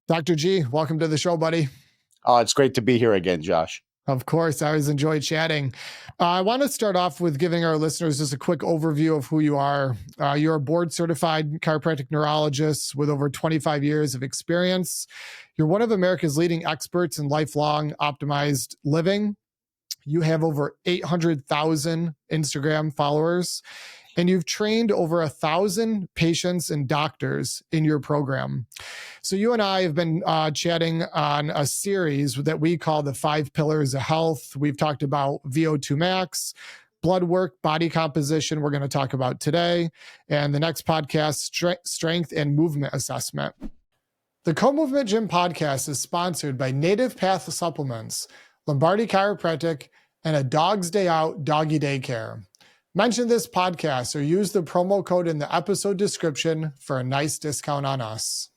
Dr. G, welcome to the show, buddy. Oh, it's great to be here again, Josh. Of course, I always enjoy chatting. I want to start off with giving our listeners just a quick overview of who you are. You're a board-certified chiropractic neurologist with over 25 years of experience. You're one of America's leading experts in lifelong optimized living. You have over 800,000 Instagram followers, and you've trained over 1,000 patients and doctors in your program. So you and I have been chatting on a series that we call the 5 Pillars of Health. We've talked about VO2 max, blood work, body composition, we're going to talk about today, and the next podcast, strength and movement assessment. The Co-Movement Gym podcast is sponsored by Native Path Supplements, Lombardi Chiropractic, and A Dog's Day Out Doggy Daycare. Mention this podcast or use the promo code in the episode description for a nice discount on us.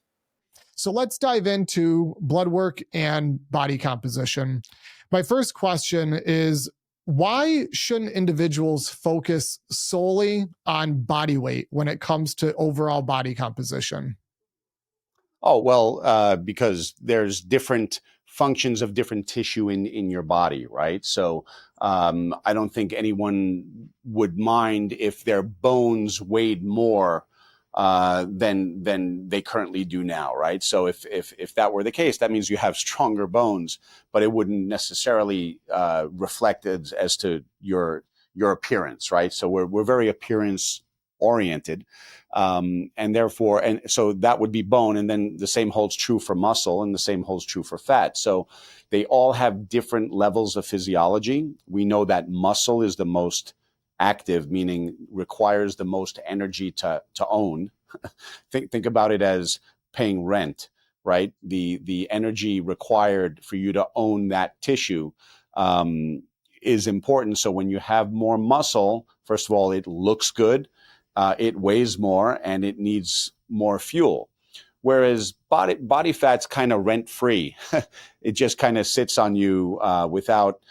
So let's dive into blood work and body composition. My first question is, why shouldn't individuals focus solely on body weight when it comes to overall body composition? Oh, well, because there's different functions of different tissue in your body, right? So I don't think anyone would mind if their bones weighed more than they currently do now, right? So if that were the case, that means you have stronger bones, but it wouldn't necessarily reflect as to your appearance, right? So we're very appearance oriented, and therefore, and so that would be bone, and then the same holds true for muscle, and the same holds true for fat. So they all have different levels of physiology. We know that muscle is the most active, meaning requires the most energy to own. Think about it as paying rent, right? The energy required for you to own that tissue is important. So when you have more muscle, first of all, it looks good, it weighs more, and it needs more fuel. Whereas body fat's kind of rent free. It just kind of sits on you without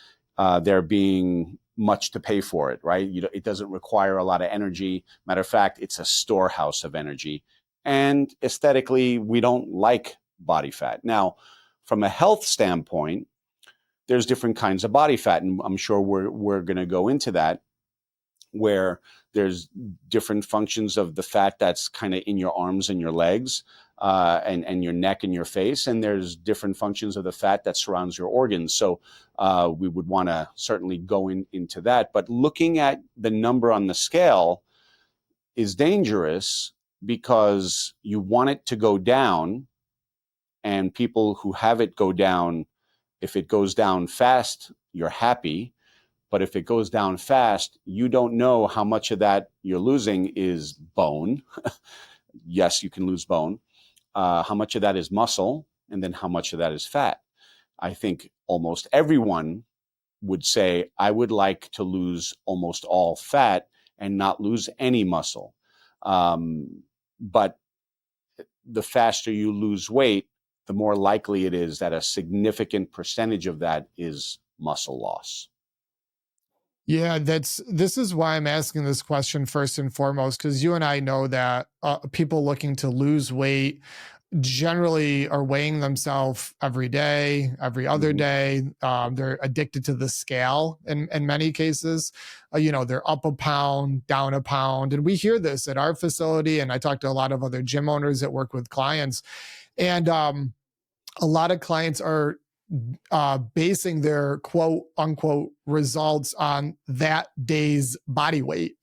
there being much to pay for it, right? It doesn't require a lot of energy. Matter of fact, it's a storehouse of energy. And aesthetically, we don't like body fat. Now, from a health standpoint, there's different kinds of body fat, and I'm sure we're going to go into that, where there's different functions of the fat that's kind of in your arms and your legs, and your neck and your face, and there's different functions of the fat that surrounds your organs. So we would want to certainly go into that. But looking at the number on the scale is dangerous because you want it to go down, and people who have it go down, if it goes down fast, you're happy. But if it goes down fast, you don't know how much of that you're losing is bone. Yes, you can lose bone. How much of that is muscle, and then how much of that is fat. I think almost everyone would say, I would like to lose almost all fat and not lose any muscle. But the faster you lose weight, the more likely it is that a significant percentage of that is muscle loss. Yeah, this is why I'm asking this question first and foremost, because you and I know that people looking to lose weight generally are weighing themselves every day, every other day. They're addicted to the scale in many cases. They're up a pound, down a pound. And we hear this at our facility. And I talk to a lot of other gym owners that work with clients. And a lot of clients are basing their quote unquote results on that day's body weight.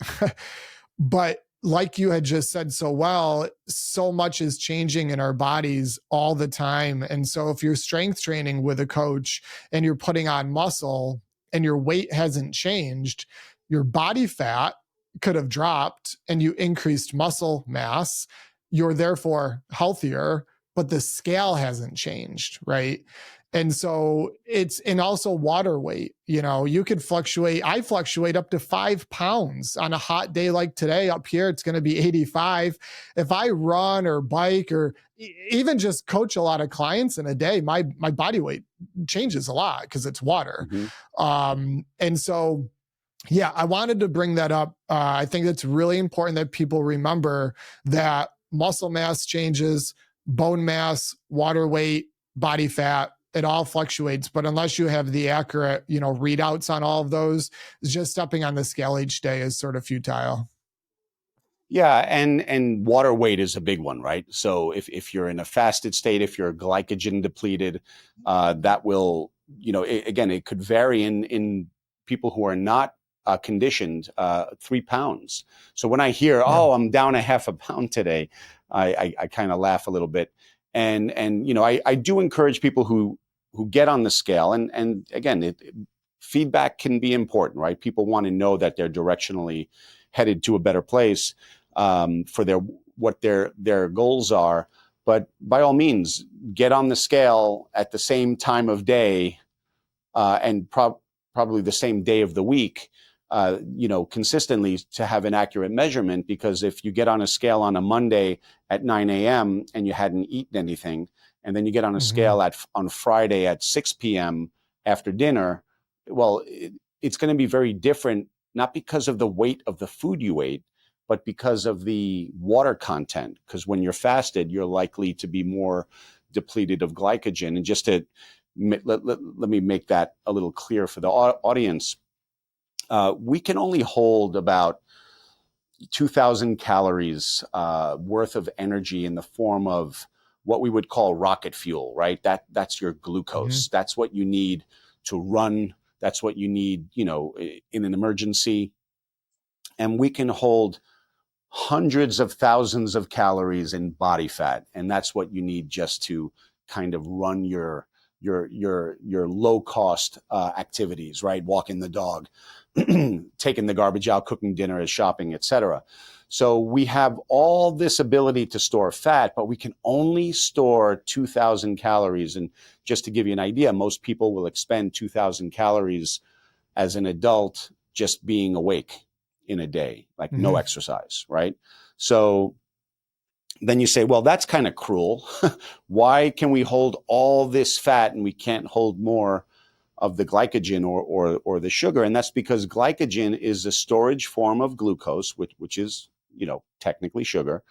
But like you had just said so well, so much is changing in our bodies all the time. And so if you're strength training with a coach and you're putting on muscle and your weight hasn't changed, your body fat could have dropped and you increased muscle mass. You're therefore healthier, but the scale hasn't changed, right? And so and also water weight, you could fluctuate. I fluctuate up to 5 pounds on a hot day like today. Up here, it's going to be 85. If I run or bike or even just coach a lot of clients in a day, my body weight changes a lot because it's water. And so, yeah, I wanted to bring that up. I think it's really important that people remember that muscle mass changes, bone mass, water weight, body fat, it all fluctuates. But unless you have the accurate, readouts on all of those, just stepping on the scale each day is sort of futile. Yeah, and water weight is a big one, right? So if you're in a fasted state, if you're glycogen depleted, that will, again, it could vary in people who are not conditioned, 3 pounds. So when I hear, Yeah. oh, I'm down a half a pound today, I kind of laugh a little bit. And I do encourage people who get on the scale, and again, feedback can be important, right? People want to know that they're directionally headed to a better place, for what their goals are. But by all means, get on the scale at the same time of day, and probably the same day of the week, consistently, to have an accurate measurement. Because if you get on a scale on a Monday at 9 a.m. and you hadn't eaten anything, and then you get on a scale on Friday at 6 p.m. after dinner, well, it's going to be very different, not because of the weight of the food you ate, but because of the water content. Because when you're fasted, you're likely to be more depleted of glycogen. And just to let me make that a little clear for the audience, we can only hold about 2,000 calories worth of energy in the form of what we would call rocket fuel, right? That's your glucose. That's what you need to run. That's what you need, in an emergency. And we can hold hundreds of thousands of calories in body fat, and that's what you need just to kind of run your low cost activities, right? Walking the dog, taking the garbage out, cooking dinner, shopping, etc. So we have all this ability to store fat, but we can only store 2,000 calories. And just to give you an idea, most people will expend 2,000 calories as an adult just being awake in a day, like no exercise, right? So then you say, well, that's kind of cruel. Why can we hold all this fat and we can't hold more of the glycogen or the sugar? And that's because glycogen is a storage form of glucose, which is, technically sugar.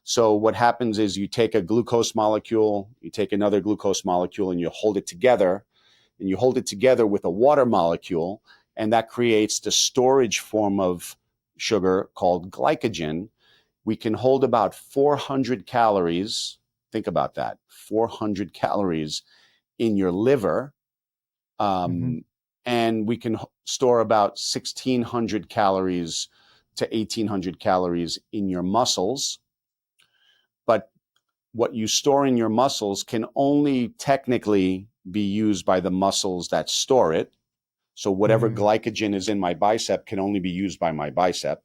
So what happens is you take a glucose molecule, you take another glucose molecule, and you hold it together, with a water molecule, and that creates the storage form of sugar called glycogen. We can hold about 400 calories. Think about that, 400 calories in your liver. And we can store about 1,600 calories to 1,800 calories in your muscles. But what you store in your muscles can only technically be used by the muscles that store it. So whatever glycogen is in my bicep can only be used by my bicep.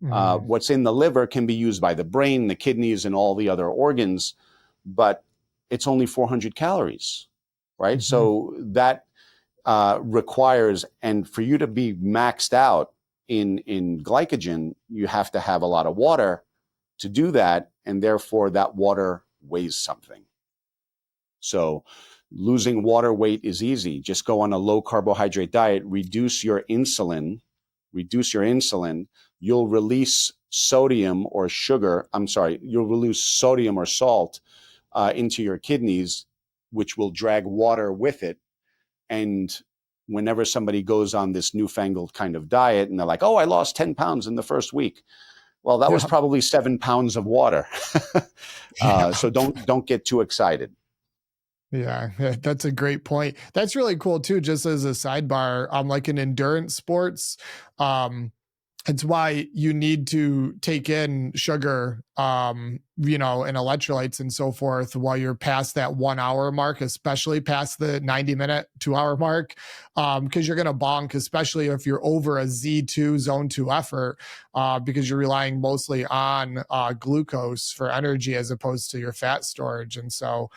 What's in the liver can be used by the brain, the kidneys, and all the other organs, but it's only 400 calories, right? So that requires, and for you to be maxed out in glycogen, you have to have a lot of water to do that, and therefore that water weighs something. So losing water weight is easy. Just go on a low carbohydrate diet, reduce your insulin. You'll release sodium or sugar. You'll release sodium or salt into your kidneys, which will drag water with it. And whenever somebody goes on this newfangled kind of diet and they're like, oh, I lost 10 pounds in the first week. Well, that was probably 7 pounds of water. So don't get too excited. Yeah, that's a great point. That's really cool too. Just as a sidebar, like in endurance sports, it's why you need to take in sugar, and electrolytes and so forth while you're past that 1 hour mark, especially past the 90-minute, 2 hour mark, because you're going to bonk, especially if you're over a Z2 zone 2 effort, because you're relying mostly on glucose for energy as opposed to your fat storage. And so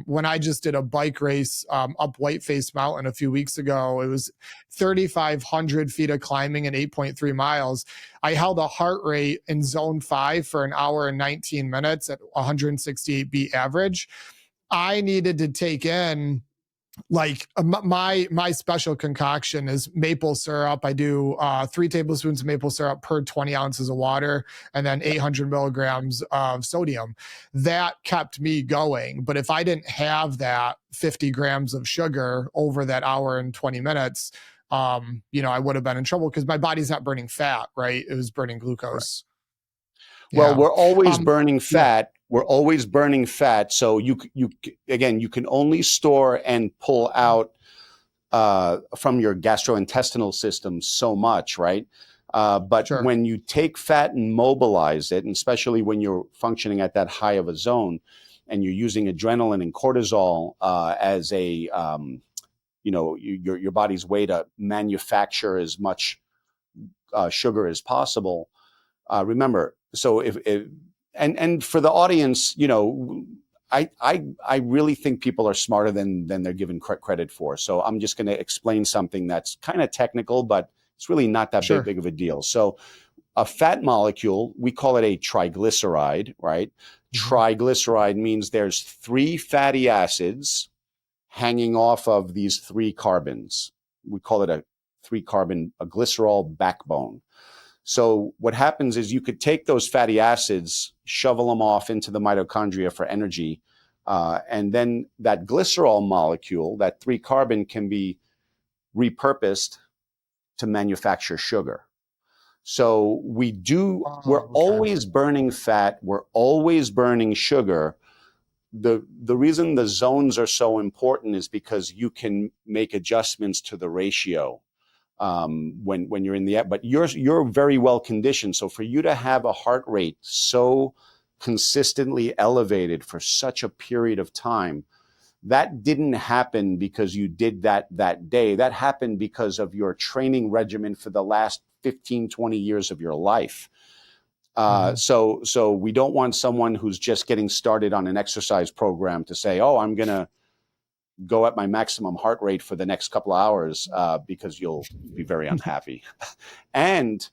when I just did a bike race up Whiteface Mountain a few weeks ago, it was 3,500 feet of climbing and 8.3 miles. I held a heart rate in zone 5 for an hour and 19 minutes at 168 beat average. I needed to take in like my special concoction is maple syrup. I do 3 tablespoons of maple syrup per 20 ounces of water, and then 800 milligrams of sodium. That kept me going. But if I didn't have that 50 grams of sugar over that hour and 20 minutes, I would have been in trouble because my body's not burning fat, right? It was burning glucose. Well, Yeah. we're always Um, burning yeah. fat. We're always burning fat. So you again, you can only store and pull out from your gastrointestinal system so much, right? But Sure. when you take fat and mobilize it, and especially when you're functioning at that high of a zone, and you're using adrenaline and cortisol as a your body's way to manufacture as much sugar as possible. Remember, so if and for the audience, I really think people are smarter than they're given credit for. So I'm just going to explain something that's kind of technical, but it's really not that Sure. big of a deal. So a fat molecule, we call it a triglyceride, right? Mm-hmm. Triglyceride means there's 3 fatty acids hanging off of these 3 carbons. We call it a 3 carbon, a glycerol backbone. So what happens is you could take those fatty acids, shovel them off into the mitochondria for energy, and then that glycerol molecule, that 3 carbon, can be repurposed to manufacture sugar. So we're Oh, okay. always burning fat, we're always burning sugar. The reason the zones are so important is because you can make adjustments to the ratio when you're in the app. But you're very well conditioned. So for you to have a heart rate so consistently elevated for such a period of time, that didn't happen because you did that day. That happened because of your training regimen for the last 15, 20 years of your life. Mm-hmm. So we don't want someone who's just getting started on an exercise program to say, oh, I'm going to go at my maximum heart rate for the next couple of hours because you'll be very unhappy. And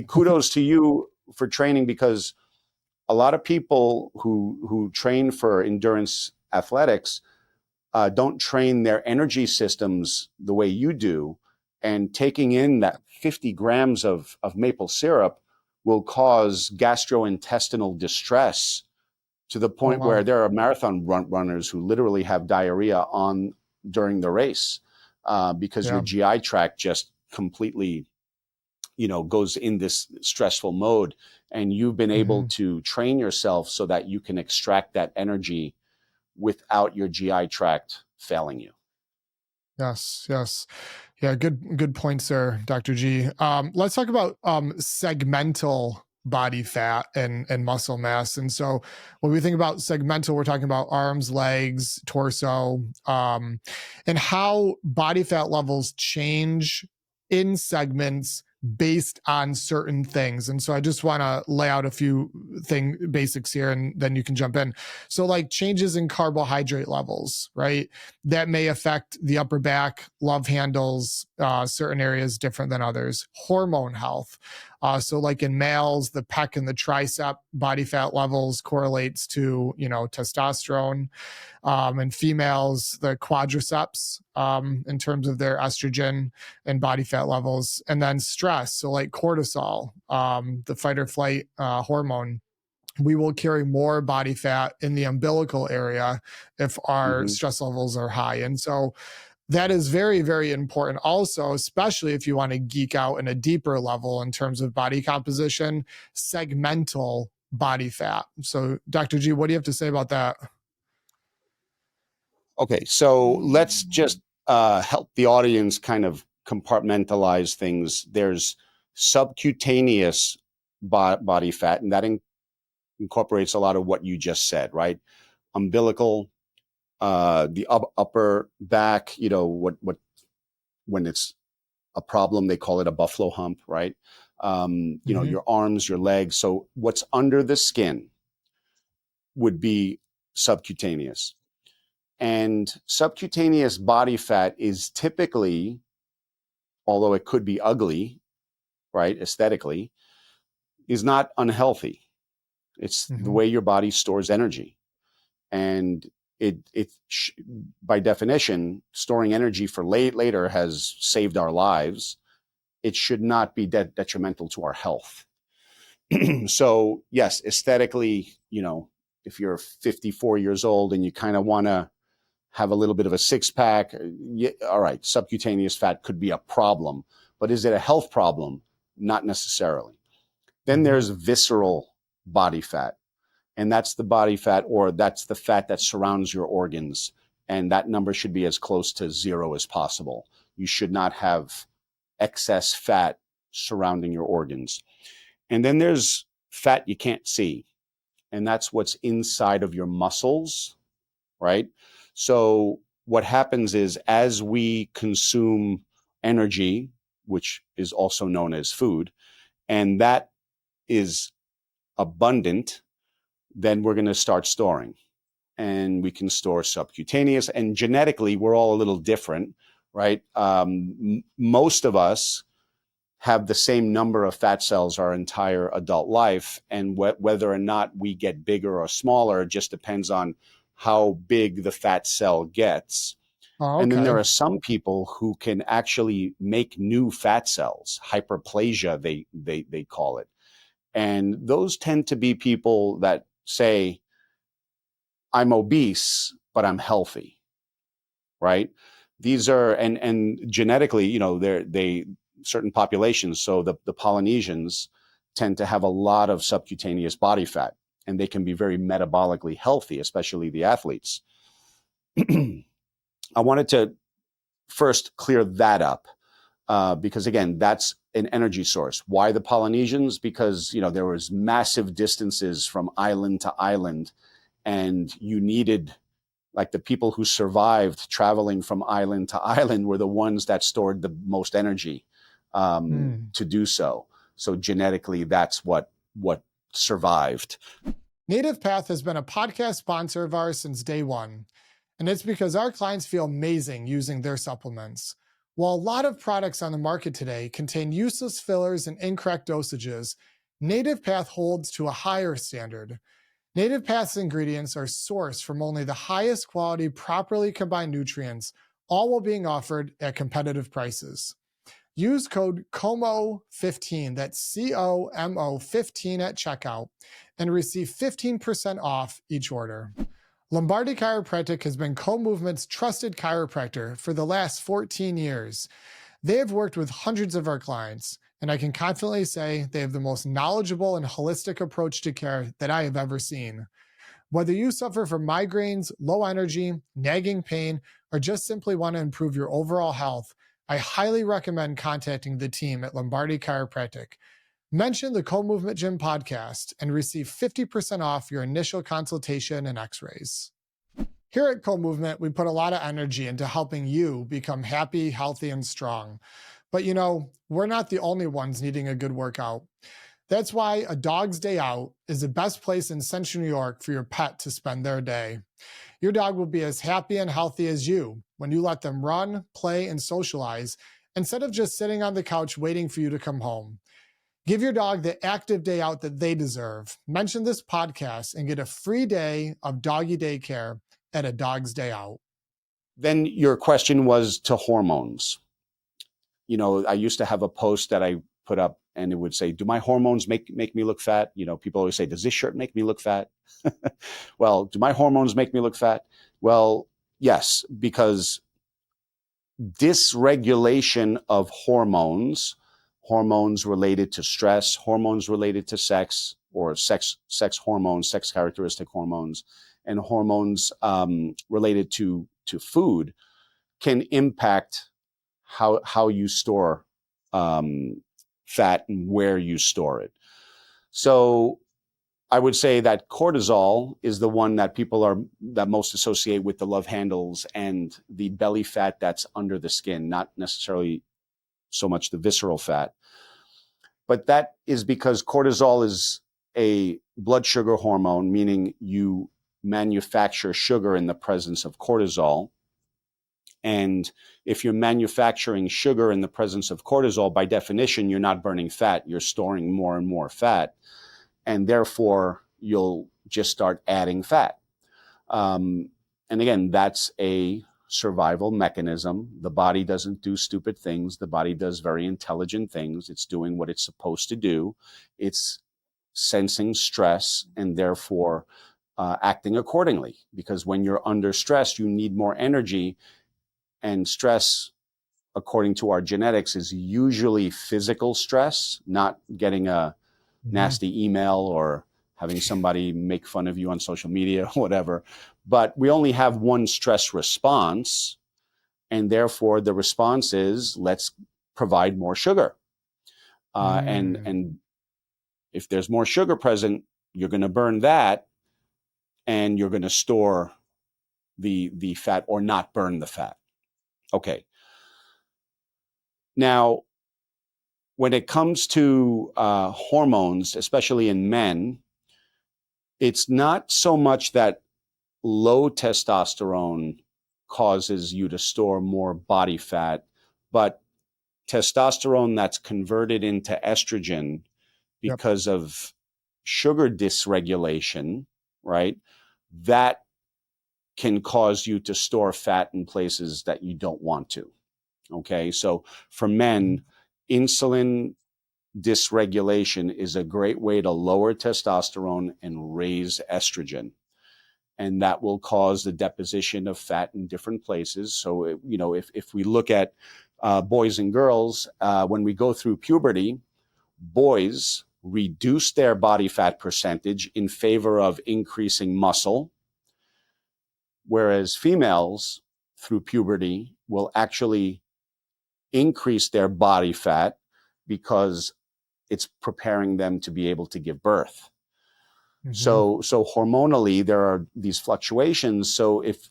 kudos to you for training, because a lot of people who train for endurance athletics don't train their energy systems the way you do. And taking in that 50 grams of maple syrup will cause gastrointestinal distress to the Oh, point where wow. there are marathon runners who literally have diarrhea on during the race because your Yeah. GI tract just completely, goes in this stressful mode, and you've been able Mm-hmm. to train yourself so that you can extract that energy without your GI tract failing you. Yes, yes. Yeah, good points there, Dr. G. Let's talk about segmental body fat and muscle mass. And so when we think about segmental, we're talking about arms, legs, torso, and how body fat levels change in segments based on certain things. And so I just want to lay out a few basics here, and then you can jump in. So like changes in carbohydrate levels, right? That may affect the upper back, love handles, certain areas different than others. Hormone health. So like in males, the pec and the tricep body fat levels correlates to, testosterone. In females, the quadriceps in terms of their estrogen and body fat levels. And then stress. So like cortisol, the fight or flight hormone, we will carry more body fat in the umbilical area if our Mm-hmm. stress levels are high. And so that is very, very important. Also, especially if you want to geek out in a deeper level in terms of body composition, segmental body fat. So, Dr. G, what do you have to say about that? Okay, so let's just help the audience kind of compartmentalize things. There's subcutaneous body fat, and that incorporates a lot of what you just said, right? Umbilical, the upper back, what when it's a problem, they call it a buffalo hump, right? Mm-hmm. Your arms, your legs. So what's under the skin would be subcutaneous. And subcutaneous body fat is typically, although it could be ugly, right, aesthetically, is not unhealthy. It's the Mm-hmm. way your body stores energy. And by definition, storing energy for later has saved our lives. It should not be detrimental to our health. So yes, aesthetically, if you're 54 years old and you kind of want to have a little bit of a six pack, yeah, all right, subcutaneous fat could be a problem, but is it a health problem? Not necessarily. Then there's visceral body fat, and that's the body fat, or that's the fat that surrounds your organs. And that number should be as close to 0 as possible. You should not have excess fat surrounding your organs. And then there's fat you can't see, and that's what's inside of your muscles, right? So what happens is, as we consume energy, which is also known as food, and that is abundant, then we're going to start storing. And we can store subcutaneous, and genetically, we're all a little different, right? Most of us have the same number of fat cells our entire adult life, and whether or not we get bigger or smaller just depends on how big the fat cell gets. Oh, And then okay. there are some people who can actually make new fat cells, hyperplasia, they call it. And those tend to be people that say, I'm obese, but I'm healthy, right? These are, and genetically, they certain populations. So the Polynesians tend to have a lot of subcutaneous body fat, and they can be very metabolically healthy, especially the athletes. I wanted to first clear that up, because again, that's an energy source. Why the Polynesians? Because there was massive distances from island to island, and you needed, like, the people who survived traveling from island to island were the ones that stored the most energy to do so. So genetically, that's what survived. Native Path has been a podcast sponsor of ours since day one, and it's because our clients feel amazing using their supplements. While a lot of products on the market today contain useless fillers and incorrect dosages, Native Path holds to a higher standard. Native Path's ingredients are sourced from only the highest quality, properly combined nutrients, all while being offered at competitive prices. Use code COMO15, that's COMO 15 at checkout, and receive 15% off each order. Lombardi Chiropractic has been Co-Movement's trusted chiropractor for the last 14 years. They have worked with hundreds of our clients, and I can confidently say they have the most knowledgeable and holistic approach to care that I have ever seen. Whether you suffer from migraines, low energy, nagging pain, or just simply want to improve your overall health, I highly recommend contacting the team at Lombardi Chiropractic. Mention the Co-Movement Gym podcast and receive 50% off your initial consultation and x-rays. Here at Co-Movement, we put a lot of energy into helping you become happy, healthy, and strong. But we're not the only ones needing a good workout. That's why A Dog's Day Out is the best place in Central New York for your pet to spend their day. Your dog will be as happy and healthy as you when you let them run, play, and socialize instead of just sitting on the couch waiting for you to come home. Give your dog the active day out that they deserve. Mention this podcast and get a free day of doggy daycare at A Dog's Day Out. Then your question was to hormones. I used to have a post that I put up, and it would say, do my hormones make me look fat? People always say, does this shirt make me look fat? Well, do my hormones make me look fat? Well, yes, because dysregulation of hormones related to stress, hormones related to sex, or sex hormones, sex characteristic hormones, and hormones related to food can impact how you store fat and where you store it. So I would say that cortisol is the one that people that most associate with the love handles and the belly fat that's under the skin, not necessarily so much the visceral fat. But that is because cortisol is a blood sugar hormone, meaning you manufacture sugar in the presence of cortisol. And if you're manufacturing sugar in the presence of cortisol, by definition, you're not burning fat, you're storing more and more fat. And therefore, you'll just start adding fat. And And again, that's a survival mechanism. The body doesn't do stupid things. The body does very intelligent things. It's doing what it's supposed to do. It's sensing stress and therefore acting accordingly. Because when you're under stress, you need more energy. And stress, according to our genetics, is usually physical stress, not getting a nasty email or having somebody make fun of you on social media or whatever. But we only have one stress response. And therefore, the response is let's provide more sugar. And if there's more sugar present, you're going to burn that and you're going to store the fat or not burn the fat. Okay. Now, when it comes to hormones, especially in men, it's not so much that low testosterone causes you to store more body fat, but testosterone that's converted into estrogen because of sugar dysregulation, right? That can cause you to store fat in places that you don't want to. Okay. So for men, insulin dysregulation is a great way to lower testosterone and raise estrogen. And that will cause the deposition of fat in different places. So, if we look at boys and girls, when we go through puberty, boys reduce their body fat percentage in favor of increasing muscle, whereas females through puberty will actually increase their body fat because it's preparing them to be able to give birth. So hormonally, there are these fluctuations. So if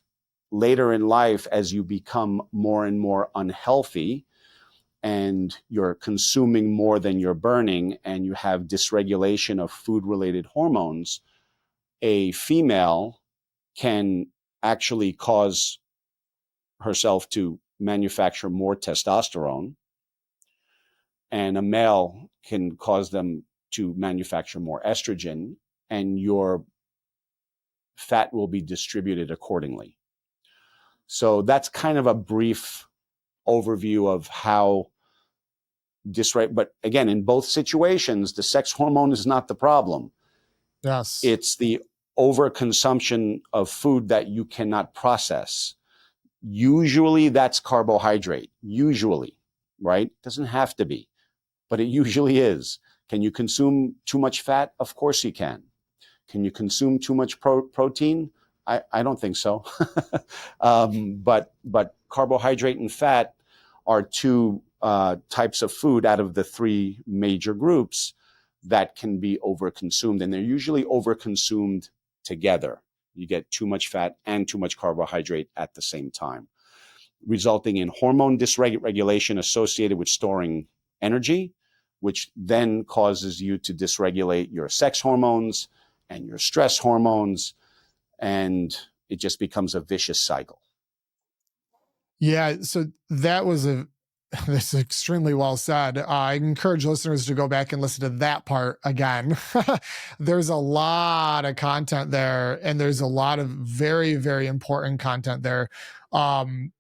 later in life, as you become more and more unhealthy and you're consuming more than you're burning and you have dysregulation of food-related hormones, a female can actually cause herself to manufacture more testosterone, and a male can cause them to manufacture more estrogen, and your fat will be distributed accordingly. So that's kind of a brief overview of how but again, in both situations, the sex hormone is not the problem. Yes. It's the overconsumption of food that you cannot process. Usually that's carbohydrate, usually, right? Doesn't have to be, but it usually is. Can you consume too much fat? Of course you can. Can you consume too much protein? I don't think so. But carbohydrate and fat are two types of food out of the three major groups that can be overconsumed, and they're usually overconsumed together. You get too much fat and too much carbohydrate at the same time, resulting in hormone dysregulation associated with storing energy, which then causes you to dysregulate your sex hormones and your stress hormones, and it just becomes a vicious cycle. Yeah, so that was that's extremely well said. I encourage listeners to go back and listen to that part again. There's a lot of content there, and there's a lot of very, very important content there. Higher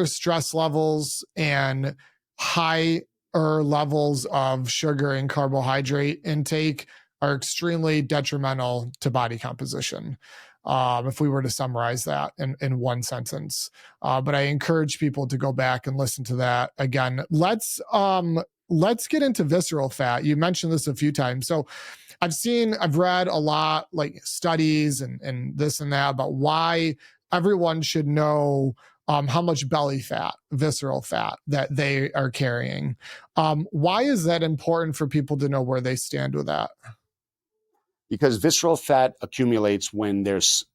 stress levels and higher levels of sugar and carbohydrate intake are extremely detrimental to body composition. If we were to summarize that in one sentence. But I encourage people to go back and listen to that again. Let's get into visceral fat. You mentioned this a few times. So I've read a lot, like studies and this and that, about why everyone should know how much belly fat, visceral fat that they are carrying. Why is that important for people to know where they stand with that? Because visceral fat accumulates when there's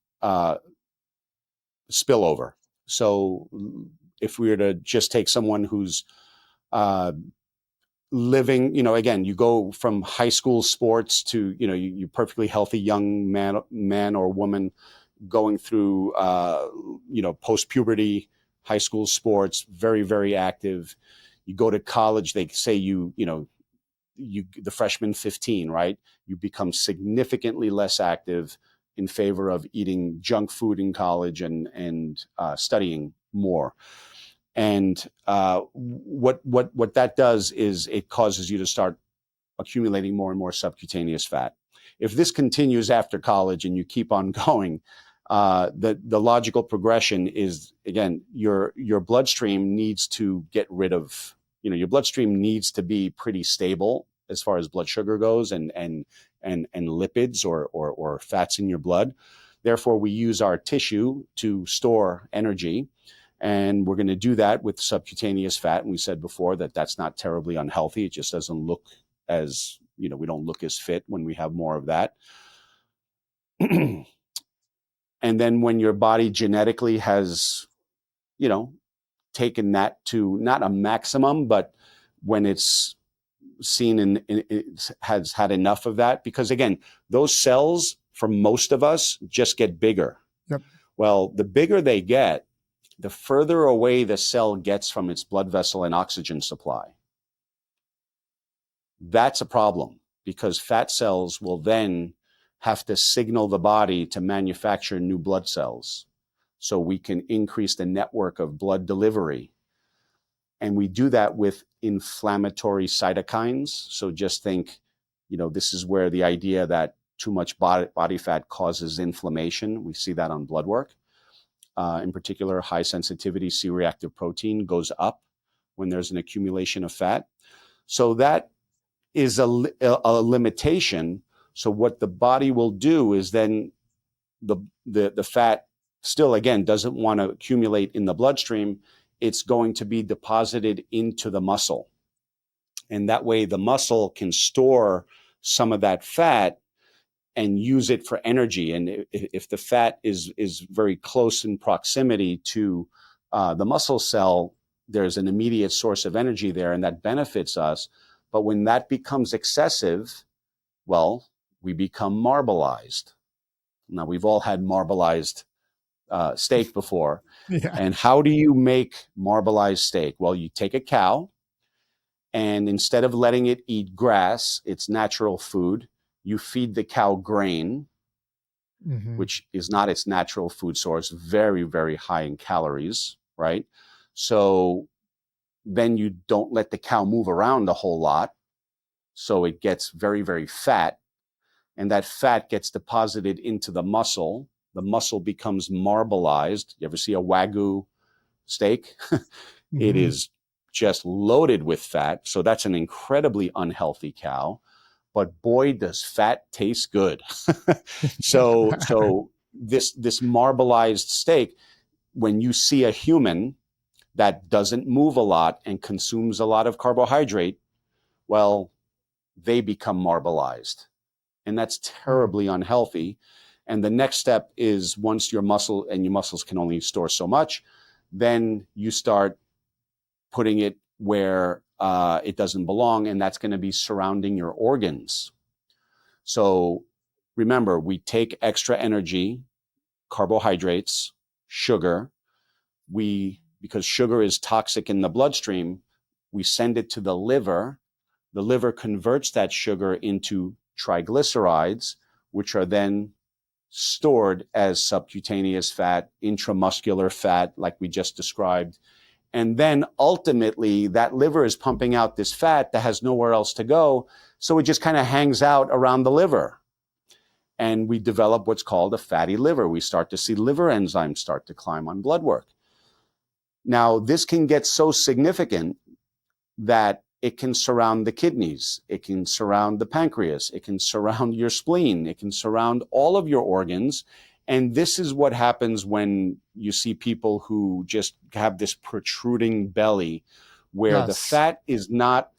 spillover. So if we were to just take someone who's living, again, you go from high school sports to, you're perfectly healthy young man or woman going through, post-puberty, high school sports, very, very active. You go to college, they say the freshman 15, right? You become significantly less active in favor of eating junk food in college and studying more. And what that does is it causes you to start accumulating more and more subcutaneous fat. If this continues after college and you keep on going, the logical progression is, again, your bloodstream needs to get rid of, your bloodstream needs to be pretty stable as far as blood sugar goes and lipids or fats in your blood. Therefore, we use our tissue to store energy. And we're going to do that with subcutaneous fat. And we said before that that's not terribly unhealthy. It just doesn't look as, we don't look as fit when we have more of that. And then when your body genetically has, taken that to not a maximum, but when it's seen it has had enough of that, because again, those cells for most of us just get bigger. Yep. Well, the bigger they get, the further away the cell gets from its blood vessel and oxygen supply. That's a problem, because fat cells will then have to signal the body to manufacture new blood cells so we can increase the network of blood delivery. And we do that with inflammatory cytokines. So just think, this is where the idea that too much body fat causes inflammation. We see that on blood work. In particular, high sensitivity C-reactive protein goes up when there's an accumulation of fat. So that is a limitation. So what the body will do is then the fat still, again, doesn't want to accumulate in the bloodstream. It's going to be deposited into the muscle. And that way the muscle can store some of that fat and use it for energy. And if the fat is very close in proximity to the muscle cell, there's an immediate source of energy there, and that benefits us. But when that becomes excessive, well, we become marbleized. Now, we've all had marbleized steak before. Yeah. And how do you make marbleized steak? Well, you take a cow, and instead of letting it eat grass, its natural food, you feed the cow grain, which is not its natural food source, very, very high in calories, right? So then you don't let the cow move around a whole lot. So it gets very, very fat. And that fat gets deposited into the muscle. The muscle becomes marbleized. You ever see a Wagyu steak? It is just loaded with fat. So that's an incredibly unhealthy cow. But boy, does fat taste good. So this marbleized steak, when you see a human that doesn't move a lot and consumes a lot of carbohydrate, well, they become marbleized. And that's terribly unhealthy. And the next step is, once your muscles can only store so much, then you start putting it where it doesn't belong, and that's going to be surrounding your organs. So remember, we take extra energy, carbohydrates, sugar. Because sugar is toxic in the bloodstream, we send it to the liver. The liver converts that sugar into triglycerides, which are then stored as subcutaneous fat, intramuscular fat, like we just described. And then ultimately that liver is pumping out this fat that has nowhere else to go. So it just kind of hangs out around the liver. And we develop what's called a fatty liver. We start to see liver enzymes start to climb on blood work. Now, this can get so significant that it can surround the kidneys. It can surround the pancreas. It can surround your spleen. It can surround all of your organs. And this is what happens when you see people who just have this protruding belly, where the fat is not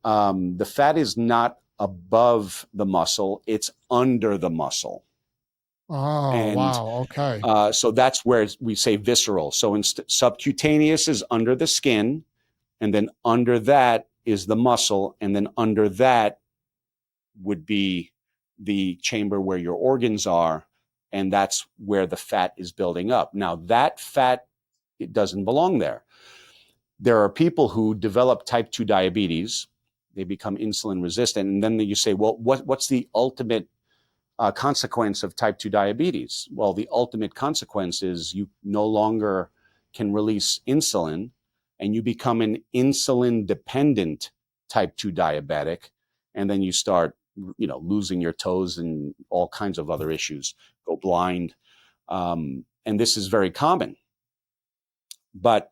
above the muscle, it's under the muscle. Oh, and, wow. Okay. So that's where we say visceral. So subcutaneous is under the skin, and then under that is the muscle, and then under that would be the chamber where your organs are. And that's where the fat is building up. Now, that fat, it doesn't belong there. There are people who develop type 2 diabetes. They become insulin resistant. And then you say, well, what's the ultimate consequence of type 2 diabetes? Well, the ultimate consequence is you no longer can release insulin, and you become an insulin dependent type 2 diabetic. And then you start, losing your toes and all kinds of other issues, go blind. And this is very common. But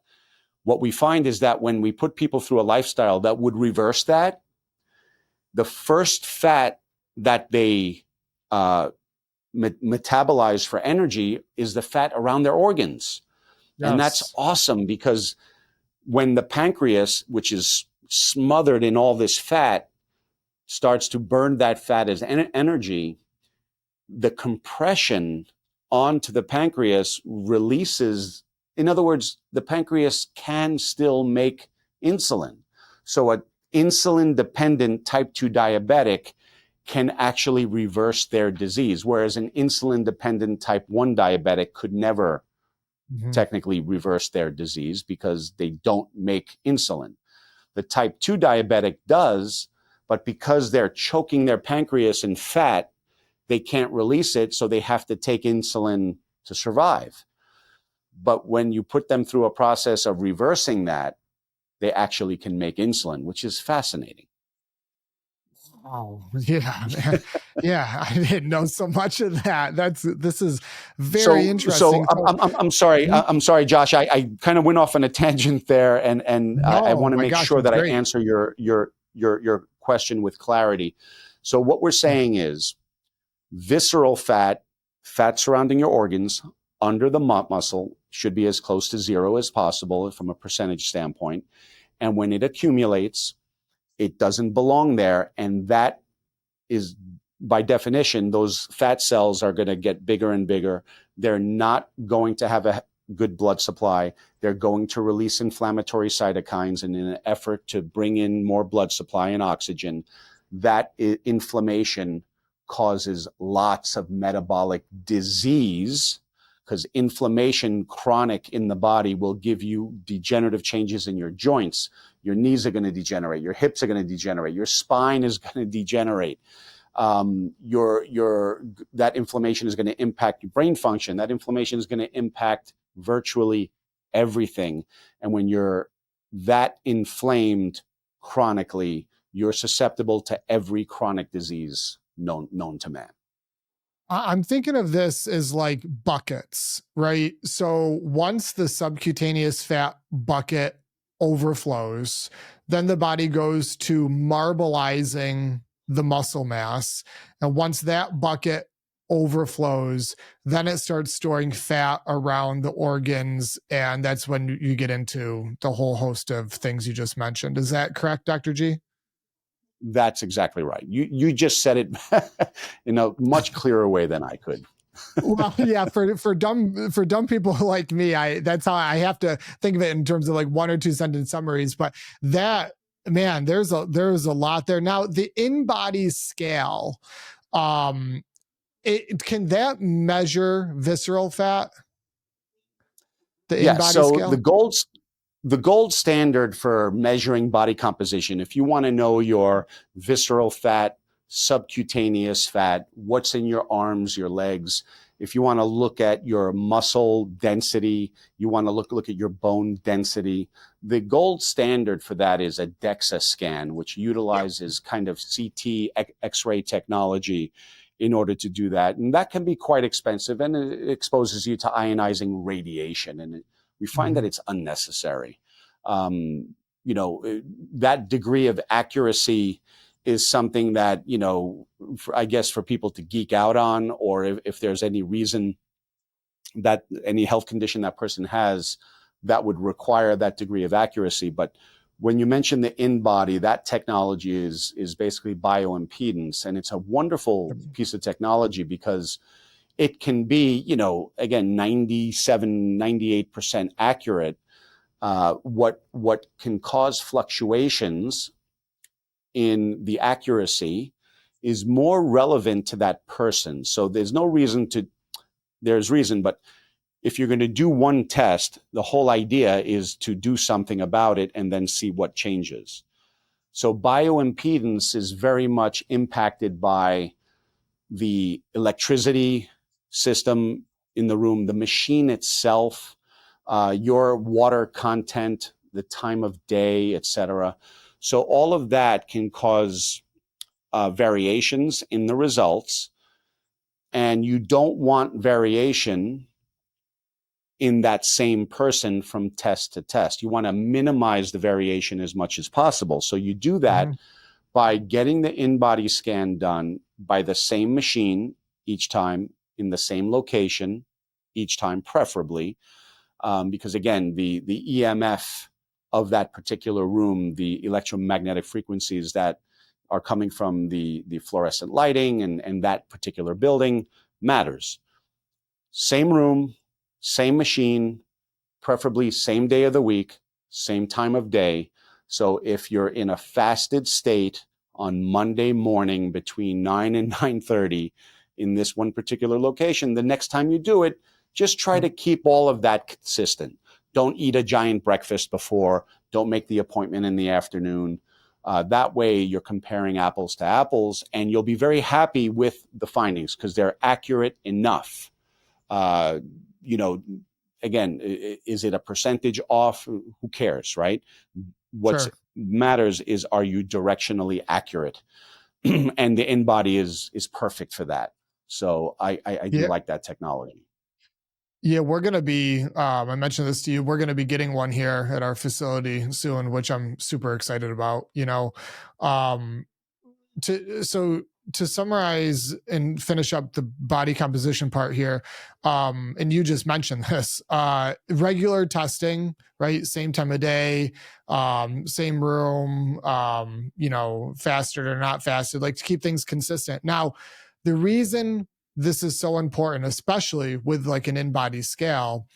what we find is that when we put people through a lifestyle that would reverse that, the first fat that they metabolize for energy is the fat around their organs. Yes. And that's awesome, because when the pancreas, which is smothered in all this fat, starts to burn that fat as energy, the compression onto the pancreas releases. In other words, the pancreas can still make insulin. So an insulin-dependent type 2 diabetic can actually reverse their disease, whereas an insulin-dependent type 1 diabetic could never technically reverse their disease because they don't make insulin. The type 2 diabetic does, but because they're choking their pancreas in fat, they can't release it, so they have to take insulin to survive. But when you put them through a process of reversing that, they actually can make insulin, which is fascinating. Oh, yeah. Yeah, I didn't know so much of that. This is very interesting. So I'm sorry. I'm sorry, Josh. I kind of went off on a tangent there, and I want to make sure that I answer your question with clarity. So what we're saying is visceral fat surrounding your organs under the muscle should be as close to zero as possible from a percentage standpoint. And when it accumulates, it doesn't belong there. And that is, by definition, those fat cells are going to get bigger and bigger. They're not going to have a good blood supply. They're going to release inflammatory cytokines, and in an effort to bring in more blood supply and oxygen, that inflammation causes lots of metabolic disease, because inflammation chronic in the body will give you degenerative changes in your joints. Your knees are going to degenerate. Your hips are going to degenerate. Your spine is going to degenerate. That inflammation is going to impact your brain function. That inflammation is going to impact virtually everything. And when you're that inflamed chronically, you're susceptible to every chronic disease known to man. I'm thinking of this as like buckets, right? So once the subcutaneous fat bucket overflows, then the body goes to marbleizing the muscle mass. And once that bucket overflows, then it starts storing fat around the organs. And that's when you get into the whole host of things you just mentioned. Is that correct, Dr. G? That's exactly right. You just said it in a much clearer way than I could. Well, yeah, for dumb people like me, that's how I have to think of it in terms of like 1 or 2 sentence summaries. But that, man, there's a lot there. Now, the in-body scale, can that measure visceral fat? The in-body scale? The gold standard for measuring body composition, if you want to know your visceral fat, subcutaneous fat, what's in your arms, your legs, if you want to look at your muscle density, you want to look at your bone density, the gold standard for that is a DEXA scan, which utilizes kind of CT X-ray technology in order to do that. And that can be quite expensive, and it exposes you to ionizing radiation, and we find that it's unnecessary. That degree of accuracy is something that, I guess for people to geek out on, or if there's any reason that any health condition that person has that would require that degree of accuracy. But when you mention the in-body, that technology is basically bioimpedance. And it's a wonderful piece of technology because it can be, again, 97, 98% accurate. What can cause fluctuations in the accuracy is more relevant to that person. So there's reason, but if you're going to do one test, the whole idea is to do something about it and then see what changes. So bioimpedance is very much impacted by the electricity system in the room, the machine itself, your water content, the time of day, etc. So all of that can cause variations in the results, and you don't want variation in that same person from test to test. You want to minimize the variation as much as possible. So you do that by getting the in-body scan done by the same machine each time, in the same location each time, preferably, because again, the EMF of that particular room, the electromagnetic frequencies that are coming from the fluorescent lighting and that particular building matters. Same room, same machine, preferably same day of the week, same time of day. So if you're in a fasted state on Monday morning between 9 and 9:30 in this one particular location, the next time you do it, just try to keep all of that consistent. Don't eat a giant breakfast before. Don't make the appointment in the afternoon. That way you're comparing apples to apples, and you'll be very happy with the findings because they're accurate enough. You know, again, is it a percentage off? Who cares, right? What matters is, are you directionally accurate? And the in-body is perfect for that. So I do like that technology. Yeah, we're going to be, I mentioned this to you, we're going to be getting one here at our facility soon, which I'm super excited about, um, to summarize and finish up the body composition part here, and you just mentioned this, regular testing, right? Same time of day, same room, fasted or not fasted, like to keep things consistent. Now, the reason this is so important, especially with like an in-body scale,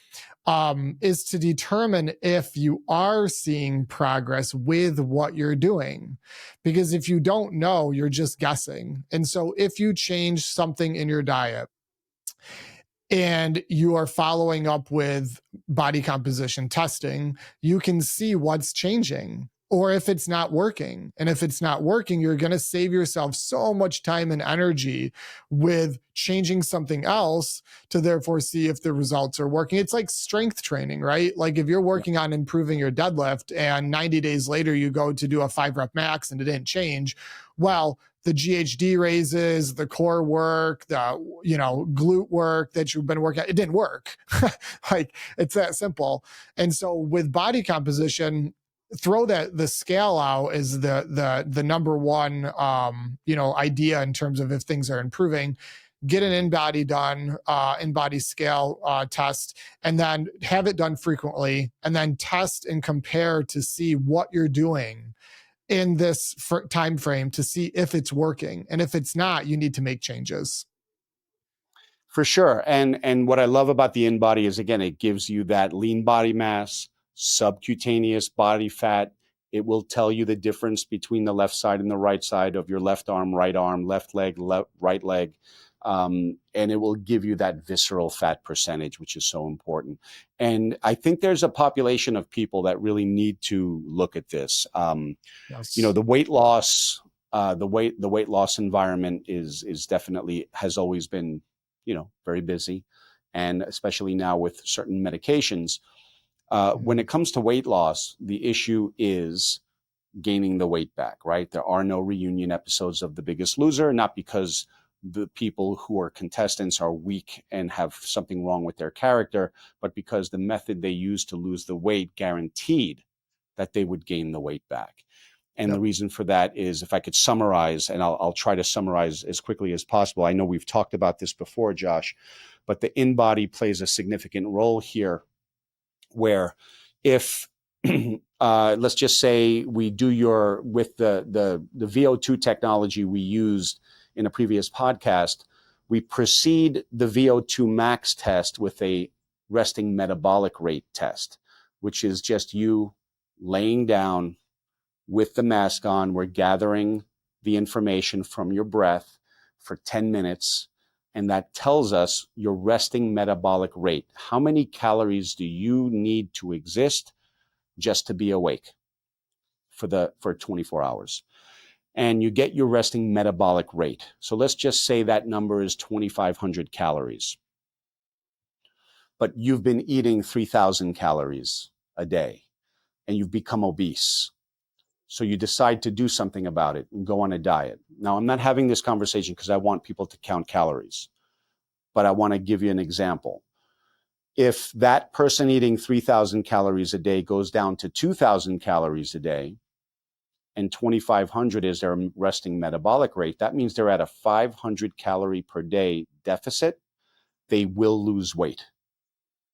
is to determine if you are seeing progress with what you're doing. Because if you don't know, you're just guessing. And so if you change something in your diet and you are following up with body composition testing, you can see what's changing or if it's not working. And if it's not working, you're going to save yourself so much time and energy with changing something else to therefore see if the results are working. It's like strength training, right? Like if you're working on improving your deadlift and 90 days later you go to do a 5-rep max and it didn't change, well, the GHD raises, the core work, the glute work that you've been working on, it didn't work. Like it's that simple. And so with body composition, throw the scale out as the number one idea in terms of if things are improving. Get an in-body done, in-body scale test, and then have it done frequently, and then test and compare to see what you're doing in this time frame to see if it's working. And if it's not, you need to make changes. For sure. And what I love about the in-body is, again, it gives you that lean body mass, subcutaneous body fat. It will tell you the difference between the left side and the right side of your left arm, left leg, right leg. And it will give you that visceral fat percentage, which is so important. And I think there's a population of people that really need to look at this. Yes. The weight loss, the weight loss environment is definitely has always been, very busy, and especially now with certain medications. When it comes to weight loss, the issue is gaining the weight back, right? There are no reunion episodes of The Biggest Loser, not because the people who are contestants are weak and have something wrong with their character, but because the method they used to lose the weight guaranteed that they would gain the weight back. And the reason for that is, if I could summarize, and I'll try to summarize as quickly as possible. I know we've talked about this before, Josh, but the in-body plays a significant role here, where if let's just say we do with the VO2 technology we used in a previous podcast, we precede the VO2 max test with a resting metabolic rate test, which is just you laying down with the mask on. We're gathering the information from your breath for 10 minutes, and that tells us your resting metabolic rate. How many calories do you need to exist just to be awake for 24 hours? and you get your resting metabolic rate. So let's just say that number is 2,500 calories, but you've been eating 3,000 calories a day and you've become obese. So you decide to do something about it and go on a diet. Now, I'm not having this conversation because I want people to count calories, but I want to give you an example. If that person eating 3,000 calories a day goes down to 2,000 calories a day, and 2,500 is their resting metabolic rate, that means they're at a 500 calorie per day deficit. They will lose weight.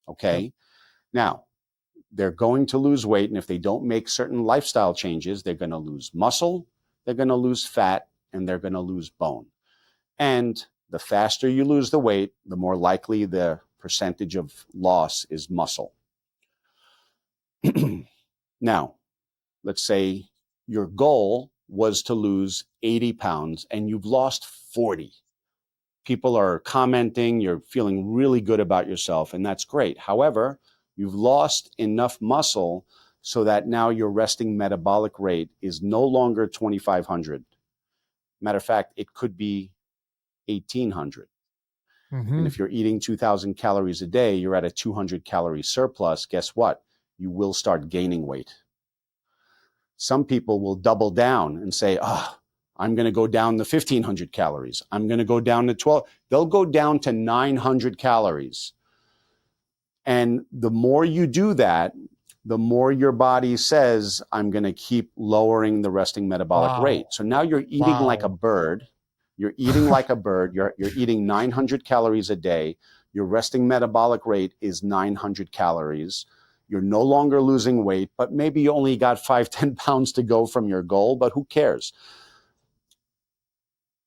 Okay. Yep. Now, they're going to lose weight. And if they don't make certain lifestyle changes, they're going to lose muscle, they're going to lose fat, and they're going to lose bone. And the faster you lose the weight, the more likely the percentage of loss is muscle. Now, let's say your goal was to lose 80 pounds and you've lost 40. People are commenting, you're feeling really good about yourself, and that's great. However, you've lost enough muscle so that now your resting metabolic rate is no longer 2,500. Matter of fact, it could be 1,800. And if you're eating 2,000 calories a day, you're at a 200 calorie surplus. Guess what? You will start gaining weight. Some people will double down and say, I'm going to go down to 1,500 calories. I'm going to go down to 12. They'll go down to 900 calories. And the more you do that, the more your body says, I'm going to keep lowering the resting metabolic rate. So now you're eating like a bird. You're eating like a bird. You're eating 900 calories a day. Your resting metabolic rate is 900 calories. You're no longer losing weight, but maybe you only got 5-10 pounds to go from your goal, but who cares?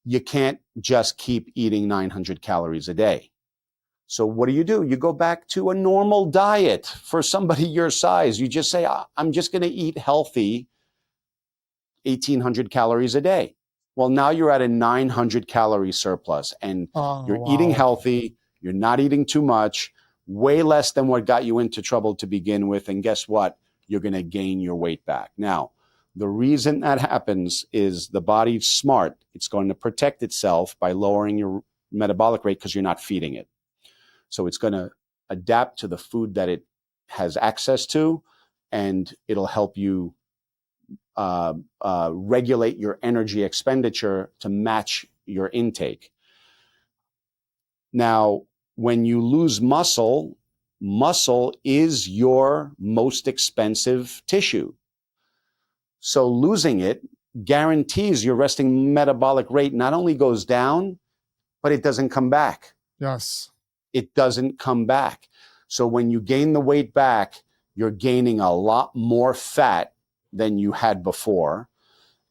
You can't just keep eating 900 calories a day. So what do? You go back to a normal diet for somebody your size. You just say, I'm just going to eat healthy, 1,800 calories a day. Well, now you're at a 900 calorie surplus and you're eating healthy. You're not eating too much, way less than what got you into trouble to begin with. And guess what? You're going to gain your weight back. Now, the reason that happens is the body's smart. It's going to protect itself by lowering your metabolic rate because you're not feeding it. So it's going to adapt to the food that it has access to, and it'll help you regulate your energy expenditure to match your intake. Now, when you lose muscle, muscle is your most expensive tissue. So losing it guarantees your resting metabolic rate not only goes down, but it doesn't come back. Yes. It doesn't come back. So when you gain the weight back, you're gaining a lot more fat than you had before.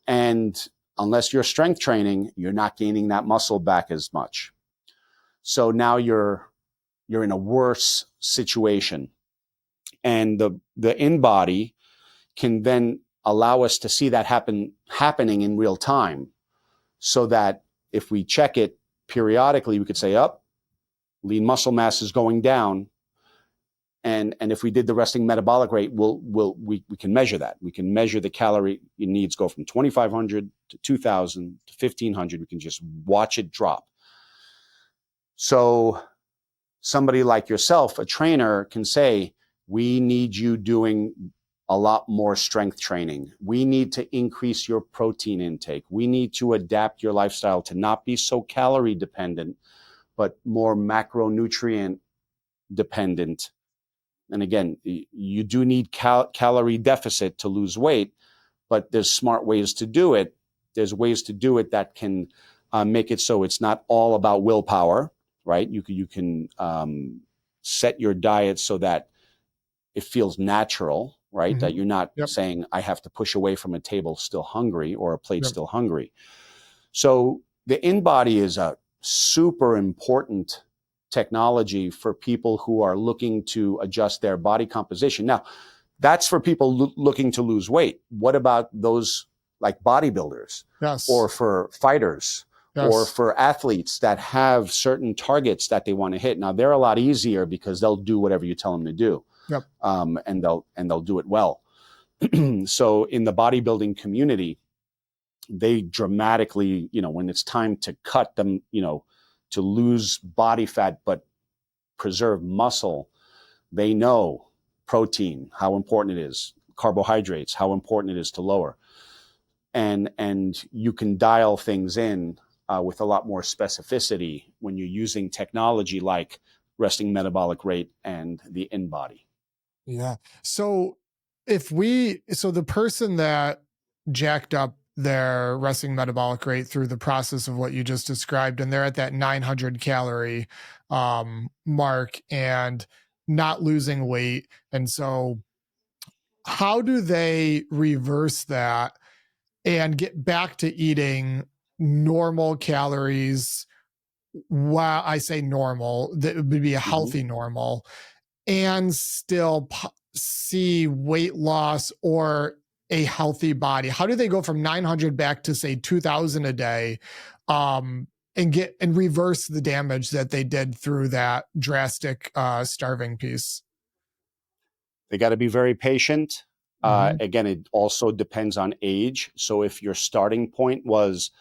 And unless you're strength training, you're not gaining that muscle back as much. So now you're in a worse situation. And the in-body can then allow us to see that happening in real time, so that if we check it periodically, we could say, lean muscle mass is going down. And if we did the resting metabolic rate, we can measure that. We can measure the calorie needs go from 2,500 to 2,000 to 1,500. We can just watch it drop. So somebody like yourself, a trainer, can say, we need you doing a lot more strength training. We need to increase your protein intake. We need to adapt your lifestyle to not be so calorie dependent, but more macronutrient dependent. And again, you do need calorie deficit to lose weight, but there's smart ways to do it. There's ways to do it that can make it so it's not all about willpower, right? You can set your diet so that it feels natural, right? Mm-hmm. That you're not saying, I have to push away from a table still hungry or a plate still hungry. So the in-body is a super important technology for people who are looking to adjust their body composition. Now, that's for people looking to lose weight. What about those like bodybuilders? Yes. Or for fighters? Yes. Or for athletes that have certain targets that they want to hit? Now, they're a lot easier because they'll do whatever you tell them to do. Yep. And they'll do it well. So in the bodybuilding community, they dramatically, when it's time to cut them, to lose body fat but preserve muscle, they know protein, how important it is, carbohydrates, how important it is to lower. And you can dial things in with a lot more specificity when you're using technology like resting metabolic rate and the InBody. Yeah. So so the person that jacked up their resting metabolic rate through the process of what you just described, and they're at that 900 calorie mark and not losing weight. And so how do they reverse that and get back to eating normal calories? While I say normal, that would be a Mm-hmm. healthy normal, and still see weight loss or a healthy body? How do they go from 900 back to say 2000 a day, and reverse the damage that they did through that drastic starving piece? They got to be very patient. Mm-hmm. Again, it also depends on age. So if your starting point was,